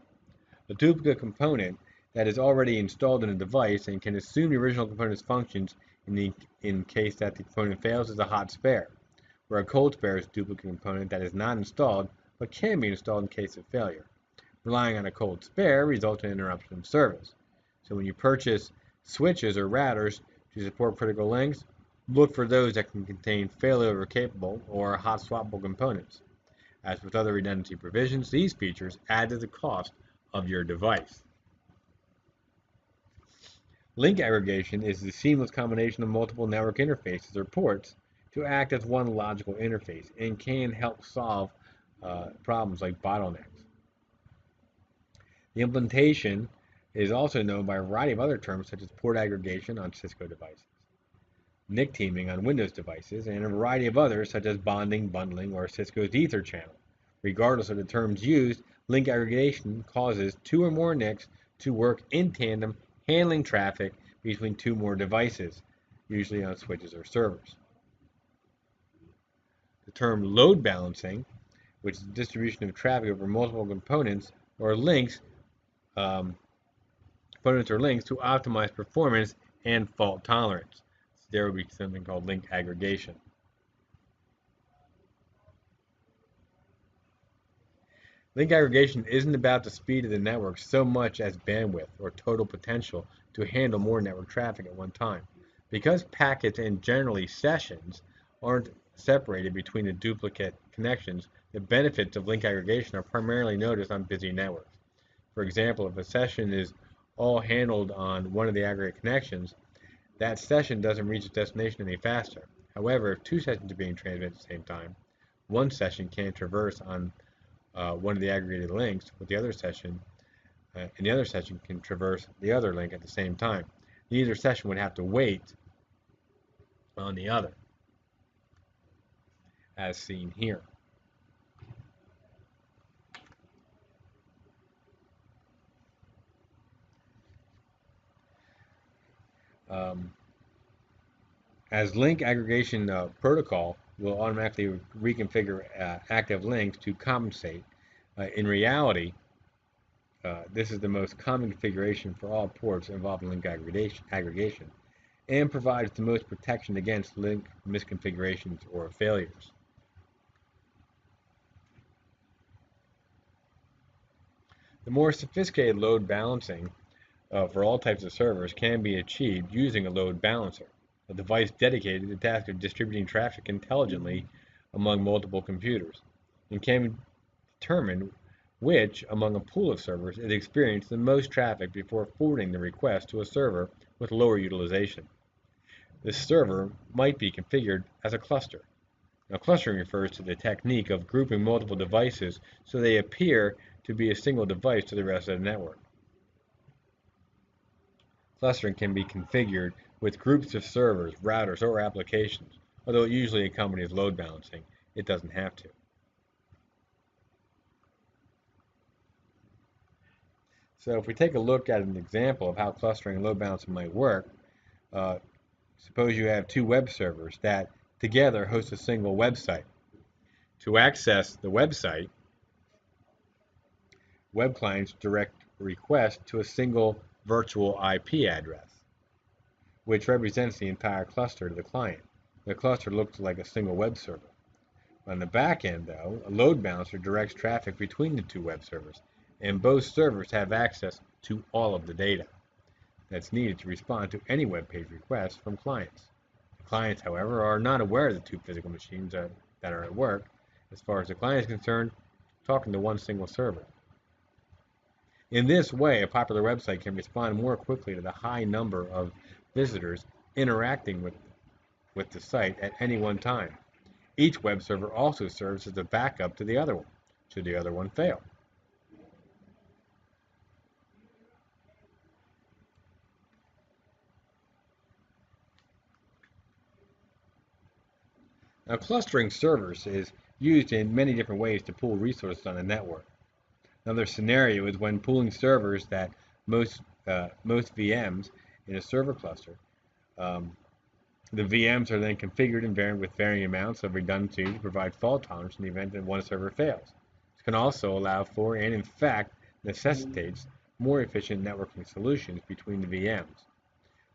Speaker 1: A duplicate component that is already installed in a device and can assume the original component's functions in case that the component fails is a hot spare, where a cold spare is a duplicate component that is not installed but can be installed in case of failure. Relying on a cold spare results in interruption of service. So when you purchase switches or routers to support critical links, Look for those that can contain failover-capable or hot-swappable components. As with other redundancy provisions, these features add to the cost of your device. Link aggregation is the seamless combination of multiple network interfaces or ports to act as one logical interface and can help solve problems like bottlenecks. The implementation is also known by a variety of other terms such as port aggregation on Cisco devices, NIC teaming on Windows devices, and a variety of others such as bonding, bundling, or Cisco's Ether channel. Regardless of the terms used, link aggregation causes two or more NICs to work in tandem, handling traffic between two or more devices, usually on switches or servers. The term load balancing, which is the distribution of traffic over multiple components or links, to optimize performance and fault tolerance. So there would be something called link aggregation. Link aggregation isn't about the speed of the network so much as bandwidth or total potential to handle more network traffic at one time. Because packets and generally sessions aren't separated between the duplicate connections, the benefits of link aggregation are primarily noticed on busy networks. For example, if a session is all handled on one of the aggregate connections, that session doesn't reach its destination any faster. However, if two sessions are being transmitted at the same time, one session can traverse on one of the aggregated links with the other session, and the other session can traverse the other link at the same time. Neither session would have to wait on the other, as seen here. Um, as link aggregation protocol will automatically reconfigure active links to compensate. In reality, this is the most common configuration for all ports involving link aggregation and provides the most protection against link misconfigurations or failures. The more sophisticated load balancing for all types of servers can be achieved using a load balancer, a device dedicated to the task of distributing traffic intelligently among multiple computers, and can determine which, among a pool of servers, is experiencing the most traffic before forwarding the request to a server with lower utilization. This server might be configured as a cluster. Now, clustering refers to the technique of grouping multiple devices so they appear to be a single device to the rest of the network. Clustering can be configured with groups of servers, routers, or applications, although it usually accompanies load balancing. It doesn't have to. So if we take a look at an example of how clustering and load balancing might work, suppose you have two web servers that together host a single website. To access the website, web clients direct requests to a single virtual IP address, which represents the entire cluster to the client. The cluster looks like a single web server. On the back end, though, a load balancer directs traffic between the two web servers, and both servers have access to all of the data that's needed to respond to any web page requests from clients. Clients, however, are not aware of the two physical machines that are at work. As far as the client is concerned, talking to one single server. In this way, a popular website can respond more quickly to the high number of visitors interacting with the site at any one time. Each web server also serves as a backup to the other one, should the other one fail. Now, clustering servers is used in many different ways to pool resources on a network. Another scenario is when pooling servers that most VMs in a server cluster. The VMs are then configured with varying amounts of redundancy to provide fault tolerance in the event that one server fails. This can also allow for, and in fact necessitates, more efficient networking solutions between the VMs.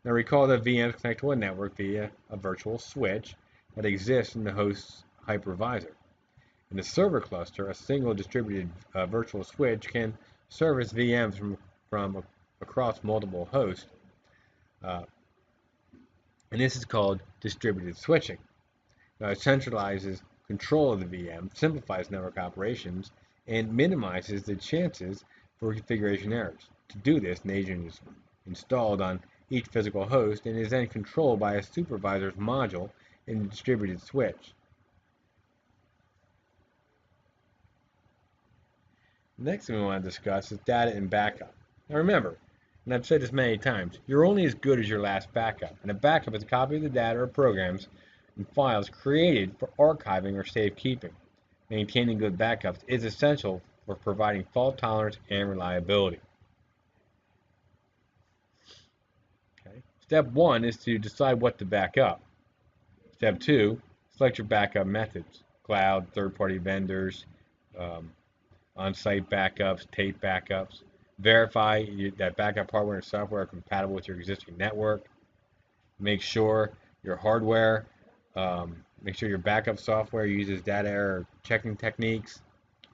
Speaker 1: Now recall that VMs connect to a network via a virtual switch that exists in the host's hypervisor. In a server cluster, a single distributed virtual switch can service VMs from across multiple hosts, And this is called distributed switching. Now, it centralizes control of the VM, simplifies network operations, and minimizes the chances for configuration errors. To do this, an agent is installed on each physical host and is then controlled by a supervisor's module in the distributed switch. Next thing we want to discuss is data and backup. Now remember, and I've said this many times, you're only as good as your last backup, and a backup is a copy of the data or programs and files created for archiving or safekeeping. Maintaining good backups is essential for providing fault tolerance and reliability. Okay. Step 1 is to decide what to back up. Step 2, select your backup methods: cloud, third-party vendors, um, on-site backups, tape backups. Verify that backup hardware and software are compatible with your existing network. Make sure your hardware, make sure your backup software uses data error checking techniques.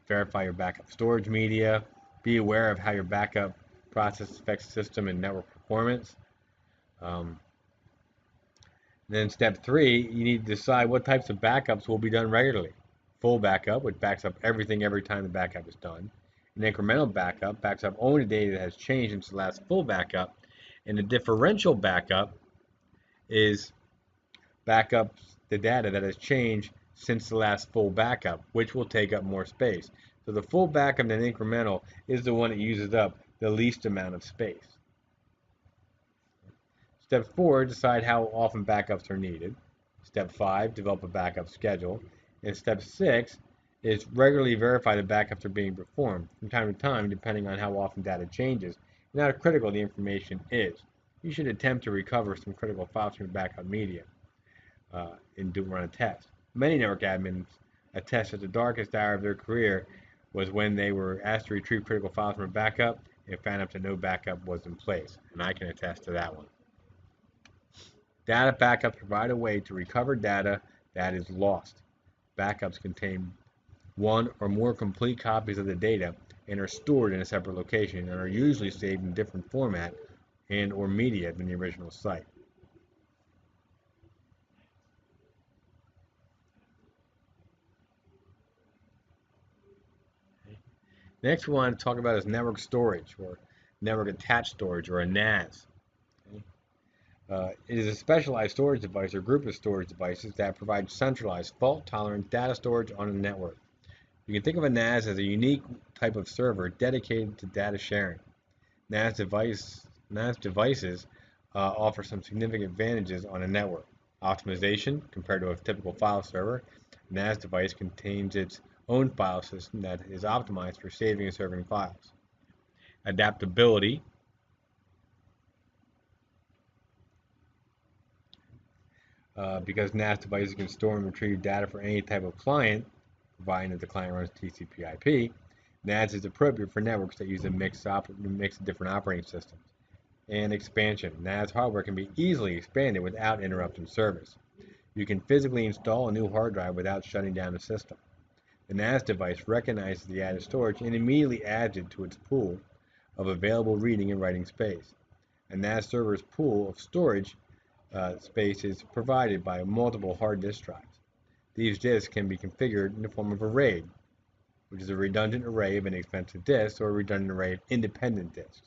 Speaker 1: Verify your backup storage media. Be aware of how your backup process affects system and network performance. Um, then step 3, you need to decide what types of backups will be done regularly. Full backup, which backs up everything every time the backup is done. An incremental backup backs up only data that has changed since the last full backup. And a differential backup is backups the data that has changed since the last full backup, which will take up more space. So the full backup and incremental is the one that uses up the least amount of space. Step 4, decide how often backups are needed. Step 5, develop a backup schedule. And step 6 is regularly verify the backups are being performed from time to time, depending on how often data changes and how critical the information is. You should attempt to recover some critical files from your backup media and run a test. Many network admins attest that the darkest hour of their career was when they were asked to retrieve critical files from a backup and found out that no backup was in place. And I can attest to that one. Data backups provide a way to recover data that is lost. Backups contain one or more complete copies of the data and are stored in a separate location and are usually saved in different format and or media than the original site. Next we want to talk about is network storage, or network attached storage, or a NAS. Okay. It is a specialized storage device or group of storage devices that provide centralized, fault-tolerant data storage on a network. You can think of a NAS as a unique type of server dedicated to data sharing. NAS devices offer some significant advantages on a network. Optimization compared to a typical file server. A NAS device contains its own file system that is optimized for saving and serving files. Adaptability. Because NAS devices can store and retrieve data for any type of client, providing that the client runs TCP/IP, NAS is appropriate for networks that use a mix of different operating systems. And expansion. NAS hardware can be easily expanded without interrupting service. You can physically install a new hard drive without shutting down the system. The NAS device recognizes the added storage and immediately adds it to its pool of available reading and writing space. A NAS server's pool of storage space is provided by multiple hard disk drives. These disks can be configured in the form of a RAID, which is a redundant array of inexpensive disks, or a redundant array of independent disks.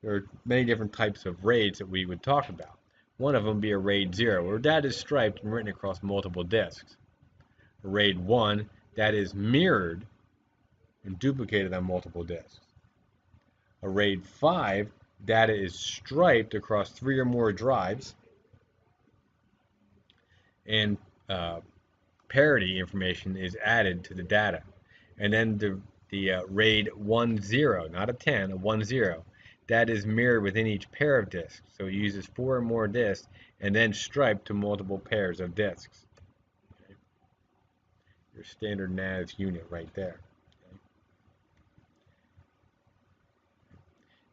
Speaker 1: There are many different types of RAIDs that we would talk about. One of them would be a RAID 0, where data is striped and written across multiple disks. A RAID 1, that is mirrored and duplicated on multiple disks. A RAID 5, data is striped across 3 or more drives, and parity information is added to the data. And then the RAID 10, not a 10, a 10, that is mirrored within each pair of disks. So it uses 4 or more disks and then striped to multiple pairs of disks. Okay. Your standard NAS unit right there.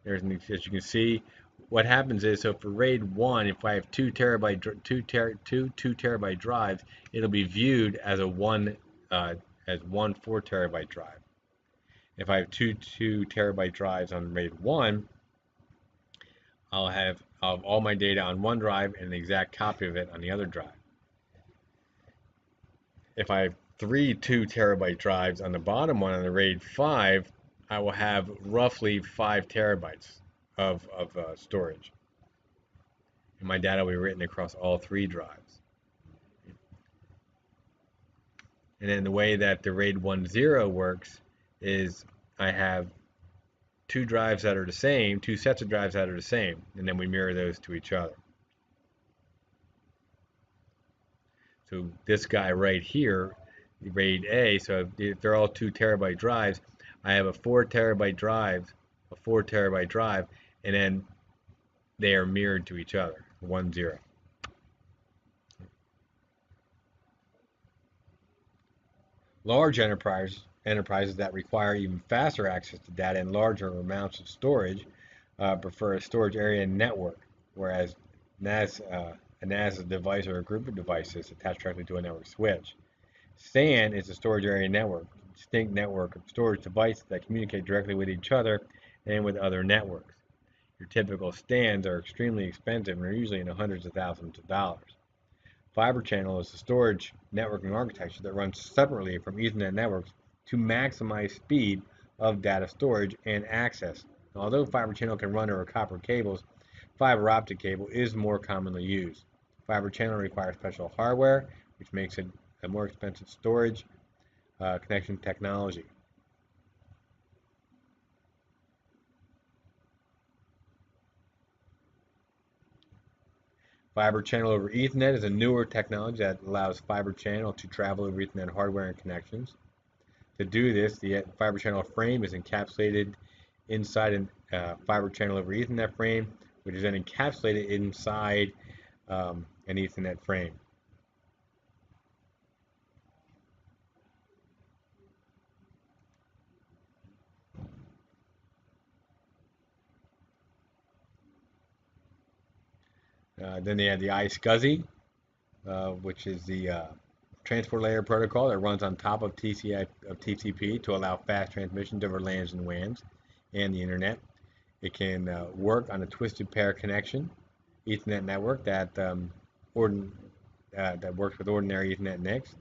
Speaker 1: Okay. As you can see, what happens is, so for RAID 1, if I have 2 terabyte drives, it'll be viewed as one 4 terabyte drive. If I have two terabyte drives on RAID 1, I'll have all my data on one drive and an exact copy of it on the other drive. If I have three 2 terabyte drives on the bottom one on the RAID 5, I will have roughly 5 terabytes of storage. And my data will be written across all 3 drives. And then the way that the RAID 1.0 works is I have 2 drives that are the same, 2 sets of drives that are the same, and then we mirror those to each other. So this guy right here, RAID A, so if they're all 2 terabyte drives, I have a 4 terabyte drive, and then they are mirrored to each other, 1.0. Large enterprises that require even faster access to data and larger amounts of storage prefer a storage area network, whereas a NAS is a device or a group of devices attached directly to a network switch. SAN is a storage area network, a distinct network of storage devices that communicate directly with each other and with other networks. Your typical SANs are extremely expensive and are usually in the hundreds of thousands of dollars. Fiber channel is a storage networking architecture that runs separately from Ethernet networks to maximize speed of data storage and access. Although fiber channel can run over copper cables, fiber optic cable is more commonly used. Fiber channel requires special hardware, which makes it a more expensive storage connection technology. Fiber channel over Ethernet is a newer technology that allows fiber channel to travel over Ethernet hardware and connections. To do this, the fiber channel frame is encapsulated inside a fiber channel over Ethernet frame, which is then encapsulated inside an Ethernet frame. Then they have the iSCSI, which is the transport layer protocol that runs on top of TCP to allow fast transmissions over LANs and WANs and the internet. It can work on a twisted pair connection Ethernet network that works with ordinary Ethernet NICs.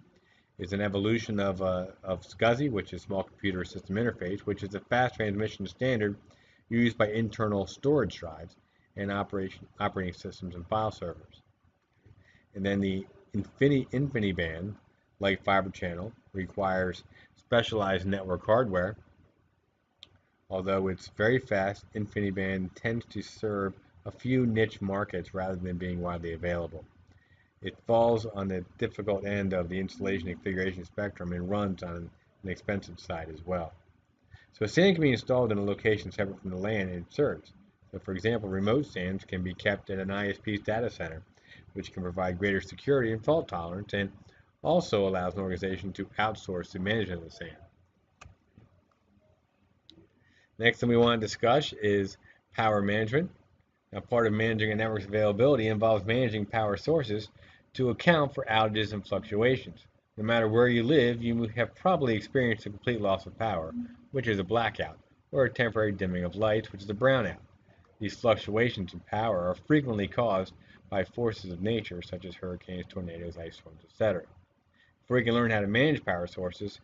Speaker 1: It's an evolution of SCSI, which is Small Computer System Interface, which is a fast transmission standard used by internal storage drives and operating systems and file servers. And then the InfiniBand, like fiber channel, requires specialized network hardware. Although it's very fast, InfiniBand tends to serve a few niche markets rather than being widely available. It falls on the difficult end of the installation and configuration spectrum and runs on an expensive side as well. So SAN can be installed in a location separate from the LAN it serves. So for example, remote SANs can be kept at an ISP's data center, which can provide greater security and fault tolerance, and also allows an organization to outsource the management of the SAN. Next thing we want to discuss is power management. Now, part of managing a network's availability involves managing power sources to account for outages and fluctuations. No matter where you live, you have probably experienced a complete loss of power, which is a blackout, or a temporary dimming of lights, which is a brownout. These fluctuations in power are frequently caused by forces of nature, such as hurricanes, tornadoes, ice storms, etc. Before you can learn how to manage power sources,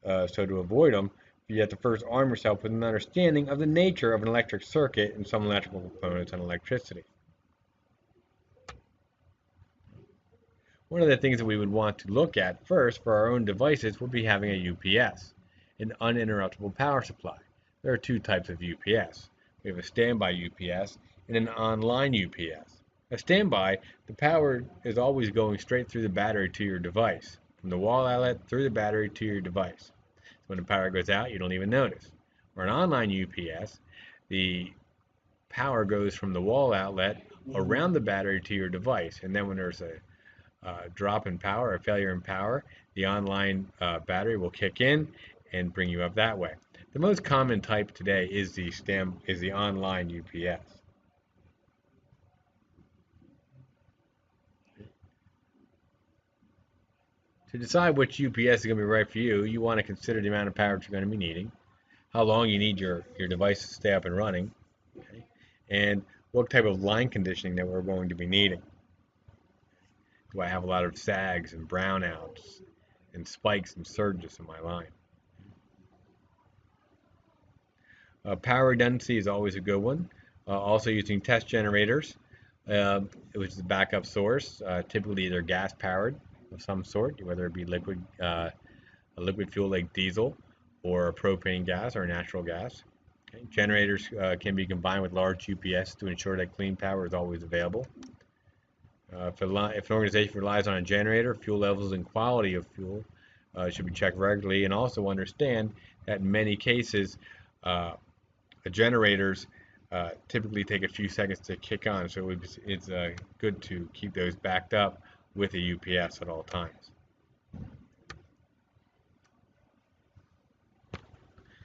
Speaker 1: so to avoid them, you have to first arm yourself with an understanding of the nature of an electric circuit and some electrical components and electricity. One of the things that we would want to look at first for our own devices would be having a UPS, an uninterruptible power supply. There are 2 types of UPS. We have a standby UPS and an online UPS. A standby, the power is always going straight through the battery to your device, from the wall outlet through the battery to your device. So when the power goes out, you don't even notice. Or an online UPS, the power goes from the wall outlet around the battery to your device, and then when there's a drop in power, a failure in power, the online battery will kick in and bring you up that way. The most common type today is the online UPS. To decide which UPS is going to be right for you, you want to consider the amount of power that you're going to be needing, how long you need your device to stay up and running, okay, and what type of line conditioning that we're going to be needing. Do I have a lot of sags and brownouts and spikes and surges in my line? Power redundancy is always a good one. Also using test generators, uh, which is a backup source, typically either gas powered of some sort, whether it be a liquid fuel like diesel or a propane gas or natural gas. Okay. Generators can be combined with large UPS to ensure that clean power is always available. If an organization relies on a generator, fuel levels and quality of fuel should be checked regularly, and also understand that in many cases, uh, generators typically take a few seconds to kick on, so it's good to keep those backed up with a UPS at all times.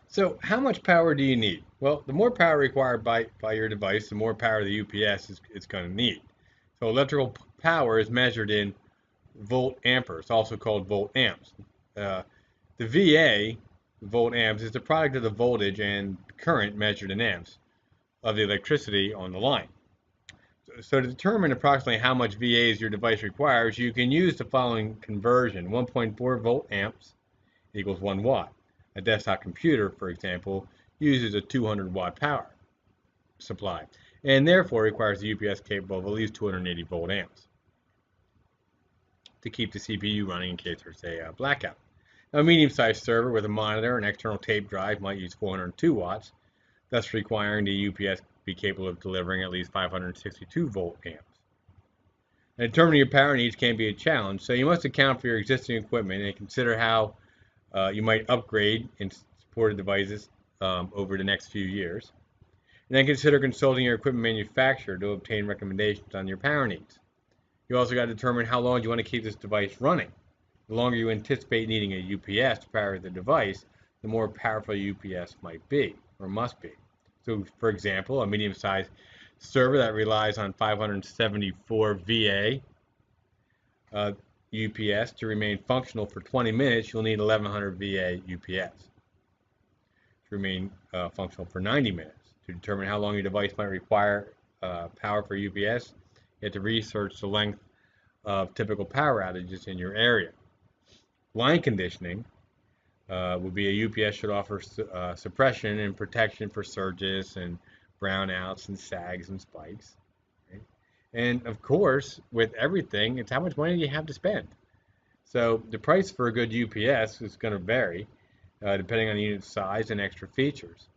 Speaker 1: So how much power do you need? Well, the more power required by your device, the more power the UPS is going to need. So electrical power is measured in volt amperes, also called volt amps. Uh, the VA, volt amps, is the product of the voltage and current measured in amps of the electricity on the line. So to determine approximately how much VAs your device requires, you can use the following conversion. 1.4 volt amps equals 1 watt. A desktop computer, for example, uses a 200 watt power supply and therefore requires a UPS capable of at least 280 volt amps to keep the CPU running in case there's a blackout. Now, a medium-sized server with a monitor and external tape drive might use 402 watts, thus requiring the UPS be capable of delivering at least 562 volt amps. And determining your power needs can be a challenge, so you must account for your existing equipment and consider how you might upgrade and support devices over the next few years. And then consider consulting your equipment manufacturer to obtain recommendations on your power needs. You also got to determine how long you want to keep this device running. The longer you anticipate needing a UPS to power the device, the more powerful a UPS might be or must be. So, for example, a medium-sized server that relies on 574 VA UPS to remain functional for 20 minutes, you'll need 1100 VA UPS to remain functional for 90 minutes. To determine how long your device might require power for UPS, you have to research the length of typical power outages in your area. Line conditioning would be a UPS should offer suppression and protection for surges and brownouts and sags and spikes. Right? And of course, with everything, it's how much money you have to spend. So the price for a good UPS is going to vary depending on the unit size and extra features.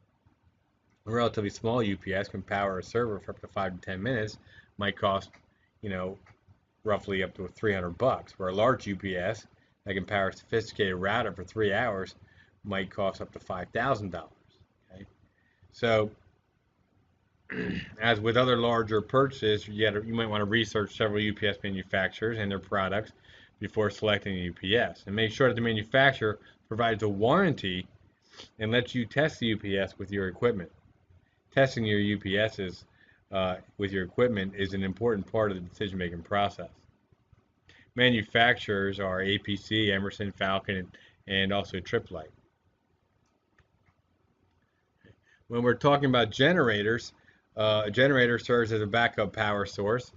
Speaker 1: A relatively small UPS can power a server for up to 5 to 10 minutes, might cost, you know, roughly up to $300, where a large UPS that can power a sophisticated router for 3 hours might cost up to $5,000. Okay? So, as with other larger purchases, you might want to research several UPS manufacturers and their products before selecting a UPS, and make sure that the manufacturer provides a warranty and lets you test the UPS with your equipment. Testing your UPSs with your equipment is an important part of the decision-making process. Manufacturers are APC, Emerson, Falcon, and also Tripp Lite. When we're talking about generators, a generator serves as a backup power source,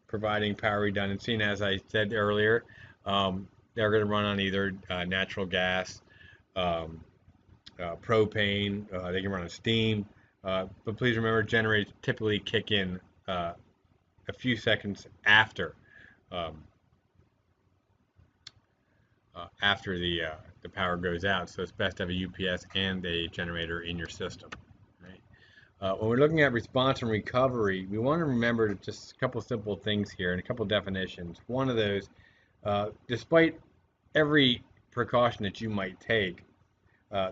Speaker 1: providing power redundancy. And as I said earlier, they're going to run on either natural gas, propane, they can run on steam. But please remember, generators typically kick in a few seconds um, after the power goes out. So it's best to have a UPS and a generator in your system. Right? When we're looking at response and recovery, we want to remember just a couple simple things here and a couple definitions. One of those, despite every precaution that you might take,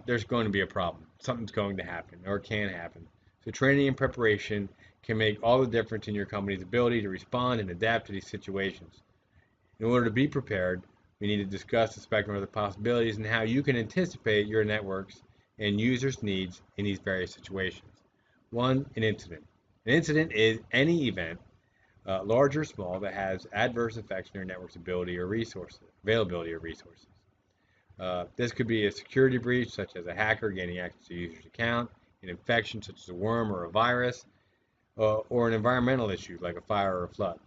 Speaker 1: there's going to be a problem. Something's going to happen or can happen. So training and preparation can make all the difference in your company's ability to respond and adapt to these situations. In order to be prepared, we need to discuss the spectrum of the possibilities and how you can anticipate your networks and users' needs in these various situations. One, an incident. An incident is any event, large or small, that has adverse effects on your network's availability or resources. This could be a security breach, such as a hacker gaining access to a user's account, an infection, such as a worm or a virus, or an environmental issue like a fire or a flood.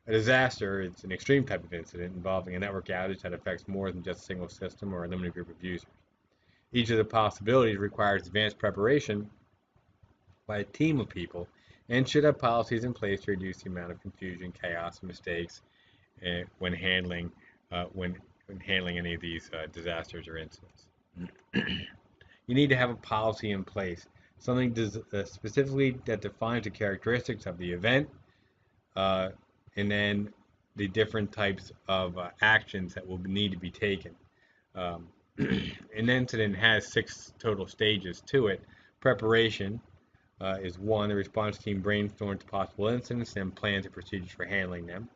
Speaker 1: A disaster is an extreme type of incident involving a network outage that affects more than just a single system or a limited group of users. Each of the possibilities requires advanced preparation by a team of people and should have policies in place to reduce the amount of confusion, chaos, and mistakes when handling uh, when, when handling any of these disasters or incidents. You need to have a policy in place, something specifically that defines the characteristics of the event, uh, and then the different types of actions that will need to be taken. Um, an incident has 6 total stages to it. Preparation is one. The response team brainstorms possible incidents and plans and procedures for handling them.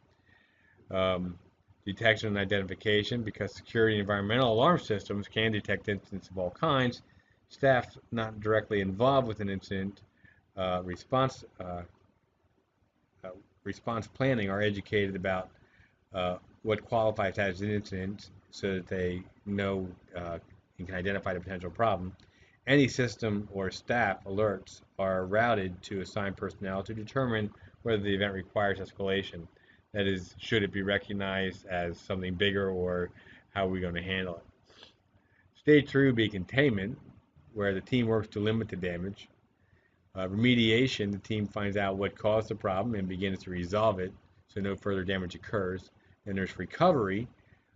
Speaker 1: Um, Detection and identification, because security and environmental alarm systems can detect incidents of all kinds. Staff not directly involved with an incident uh, response uh, uh, response planning are educated about what qualifies as an incident so that they know and can identify the potential problem. Any system or staff alerts are routed to assigned personnel to determine whether the event requires escalation. That is, should it be recognized as something bigger, or how are we going to handle it? Stage 3 would be containment, where the team works to limit the damage. Remediation, the team finds out what caused the problem and begins to resolve it so no further damage occurs. Then there's recovery,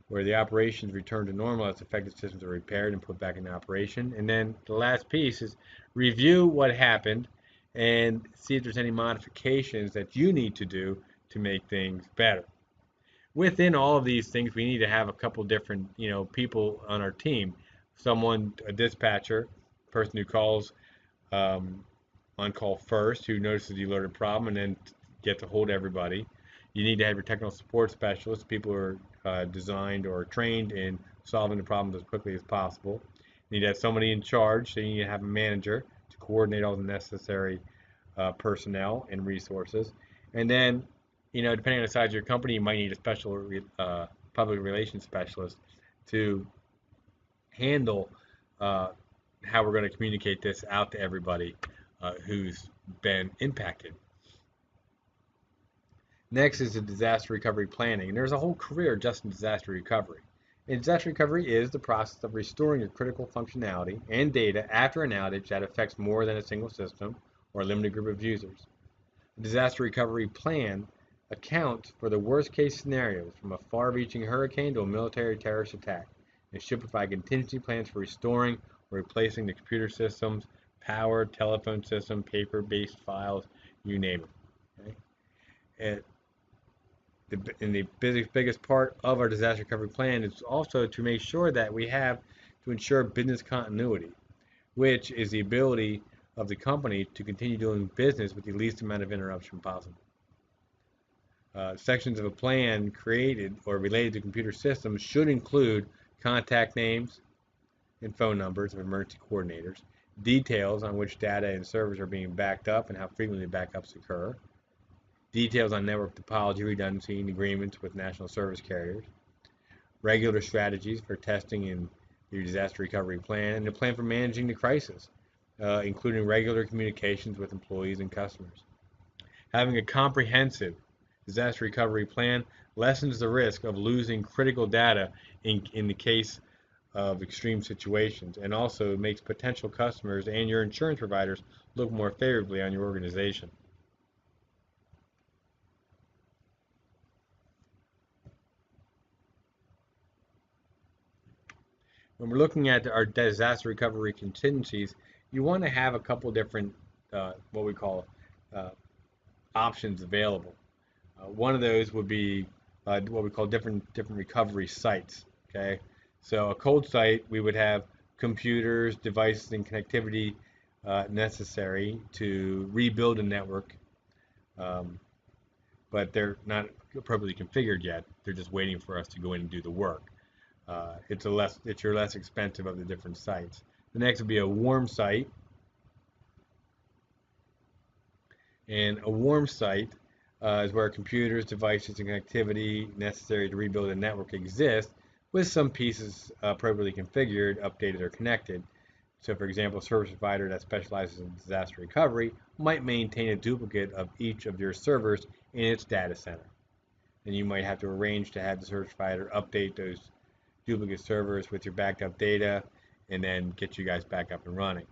Speaker 1: where the operations return to normal as affected systems are repaired and put back into operation. And then the last piece is review what happened and see if there's any modifications that you need to do to make things better. Within all of these things, we need to have a couple different, people on our team. Someone, a dispatcher, person who calls um, on call first, who notices the alerted problem and then get to hold everybody. You need to have your technical support specialists, people who are designed or trained in solving the problems as quickly as possible. You need to have somebody in charge, so you need to have a manager to coordinate all the necessary personnel and resources. And then, depending on the size of your company, you might need a special public relations specialist to handle uh, how we're going to communicate this out to everybody who's been impacted. Next is the disaster recovery planning. And there's a whole career just in disaster recovery. And disaster recovery is the process of restoring your critical functionality and data after an outage that affects more than a single system or a limited group of users. A disaster recovery plan accounts for the worst case scenarios, from a far-reaching hurricane to a military terrorist attack. It should provide contingency plans for restoring or replacing the computer systems, power, telephone system, paper-based files, you name it. Okay? And the biggest part of our disaster recovery plan is also to make sure that we have to ensure business continuity, which is the ability of the company to continue doing business with the least amount of interruption possible. Sections of a plan created or related to computer systems should include contact names and phone numbers of emergency coordinators, details on which data and servers are being backed up and how frequently backups occur, details on network topology, redundancy, and agreements with national service carriers, regular strategies for testing in your disaster recovery plan, and a plan for managing the crisis, including regular communications with employees and customers. Having a comprehensive disaster recovery plan lessens the risk of losing critical data in the case of extreme situations, and also makes potential customers and your insurance providers look more favorably on your organization. When we're looking at our disaster recovery contingencies, you want to have a couple different what we call uh, options available. One of those would be what we call different recovery sites. Okay, so a cold site, we would have computers, devices, and connectivity necessary to rebuild a network, um, but they're not appropriately configured yet. They're just waiting for us to go in and do the work. It's your less expensive of the different sites. The next would be a warm site, and a warm site is where computers, devices, and connectivity necessary to rebuild a network exist, with some pieces appropriately configured, updated, or connected. So, for example, a service provider that specializes in disaster recovery might maintain a duplicate of each of your servers in its data center. And you might have to arrange to have the service provider update those duplicate servers with your backed up data and then get you guys back up and running.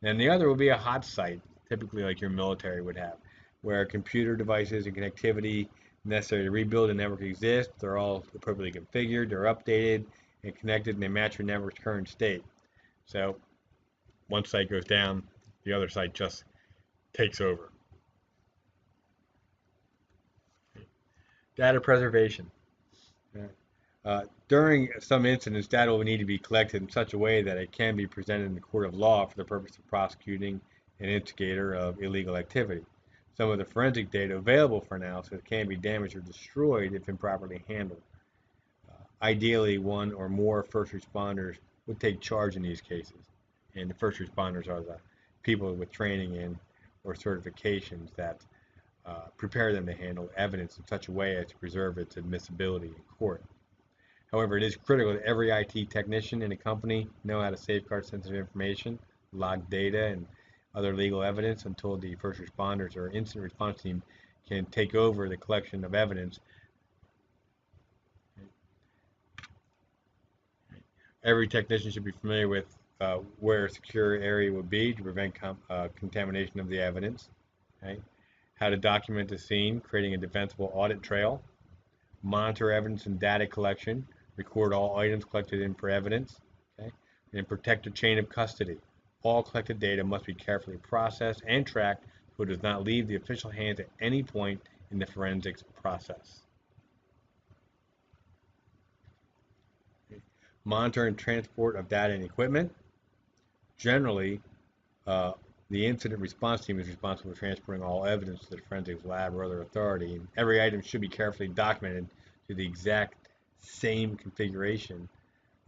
Speaker 1: And the other will be a hot site, typically like your military would have, where computer devices and connectivity necessary to rebuild a network exist. They're all appropriately configured, they're updated and connected, and they match your network's current state. So one site goes down, the other site just takes over. Data preservation. During some incidents, data will need to be collected in such a way that it can be presented in the court of law for the purpose of prosecuting an instigator of illegal activity. Some of the forensic data available for analysis can be damaged or destroyed if improperly handled. Ideally, one or more first responders would take charge in these cases. And the first responders are the people with training in or certifications that prepare them to handle evidence in such a way as to preserve its admissibility in court. However, it is critical that every IT technician in a company know how to safeguard sensitive information, log data, and other legal evidence until the first responders or incident response team can take over the collection of evidence. Every technician should be familiar with where a secure area would be to prevent contamination of the evidence. Okay? How to document the scene, creating a defensible audit trail, monitor evidence and data collection, record all items collected in for evidence, okay? And protect the chain of custody. All collected data must be carefully processed and tracked so it does not leave the official hands at any point in the forensics process. Okay. Monitor and transport of data and equipment. Generally, the incident response team is responsible for transporting all evidence to the forensics lab or other authority. And every item should be carefully documented to the exact same configuration.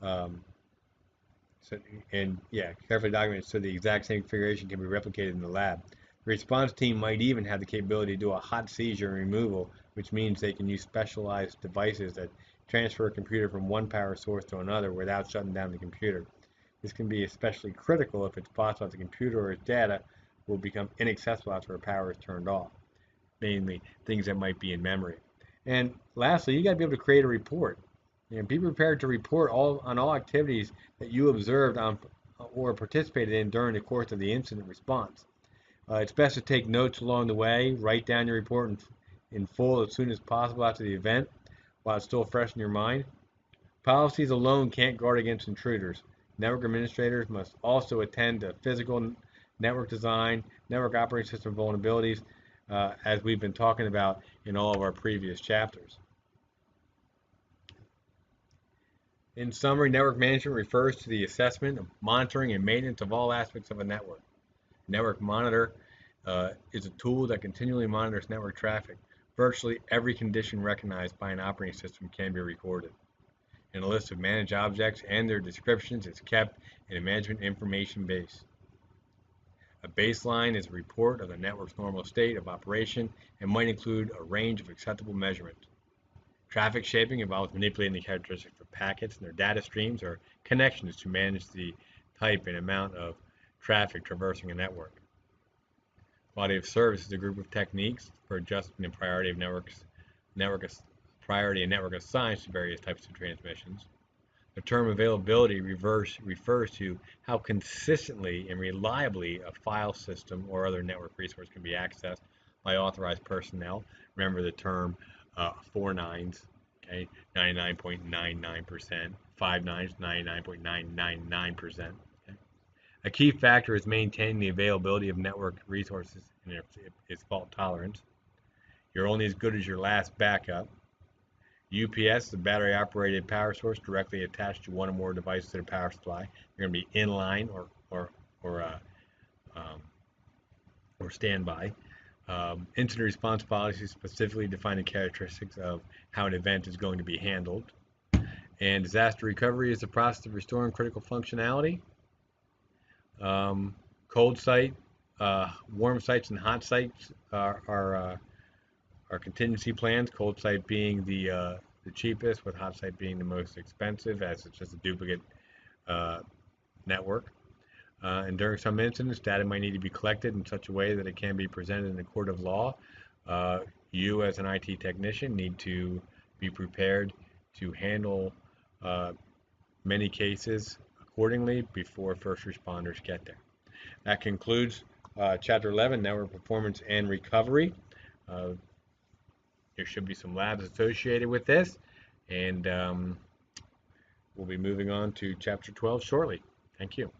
Speaker 1: Carefully documented so the exact same configuration can be replicated in the lab. The response team might even have the capability to do a hot seizure and removal, which means they can use specialized devices that transfer a computer from one power source to another without shutting down the computer. This can be especially critical if it's possible that the computer or its data will become inaccessible after power is turned off, mainly things that might be in memory. And lastly, you got to be able to create a report. And be prepared to report on all activities that you observed on or participated in during the course of the incident response. It's best to take notes along the way, write down your report in full as soon as possible after the event while it's still fresh in your mind. Policies alone can't guard against intruders. Network administrators must also attend to physical network design, network operating system vulnerabilities, as we've been talking about in all of our previous chapters. In summary, network management refers to the assessment, monitoring, and maintenance of all aspects of a network. Network Monitor is a tool that continually monitors network traffic. Virtually every condition recognized by an operating system can be recorded. And a list of managed objects and their descriptions is kept in a management information base. A baseline is a report of the network's normal state of operation and might include a range of acceptable measurements. Traffic shaping involves manipulating the characteristics of packets and their data streams or connections to manage the type and amount of traffic traversing a network. Quality of service is a group of techniques for adjusting the priority of priority and network assigns to various types of transmissions. The term availability refers to how consistently and reliably a file system or other network resource can be accessed by authorized personnel. Remember the term 4 nines, okay, 99.99%, 5 nines, 99.999%. Okay? A key factor is maintaining the availability of network resources and its fault tolerance. You're only as good as your last backup. UPS is a battery-operated power source directly attached to one or more devices to the power supply. They're going to be inline or standby. Incident response policies specifically define the characteristics of how an event is going to be handled. And disaster recovery is the process of restoring critical functionality. Cold site, warm sites, and hot sites are contingency plans. Cold site being the cheapest, with hot site being the most expensive, as it's just a duplicate network. And during some incidents, data might need to be collected in such a way that it can be presented in a court of law. You, as an IT technician, need to be prepared to handle many cases accordingly before first responders get there. That concludes Chapter 11, Network Performance and Recovery. There should be some labs associated with this, and we'll be moving on to Chapter 12 shortly. Thank you.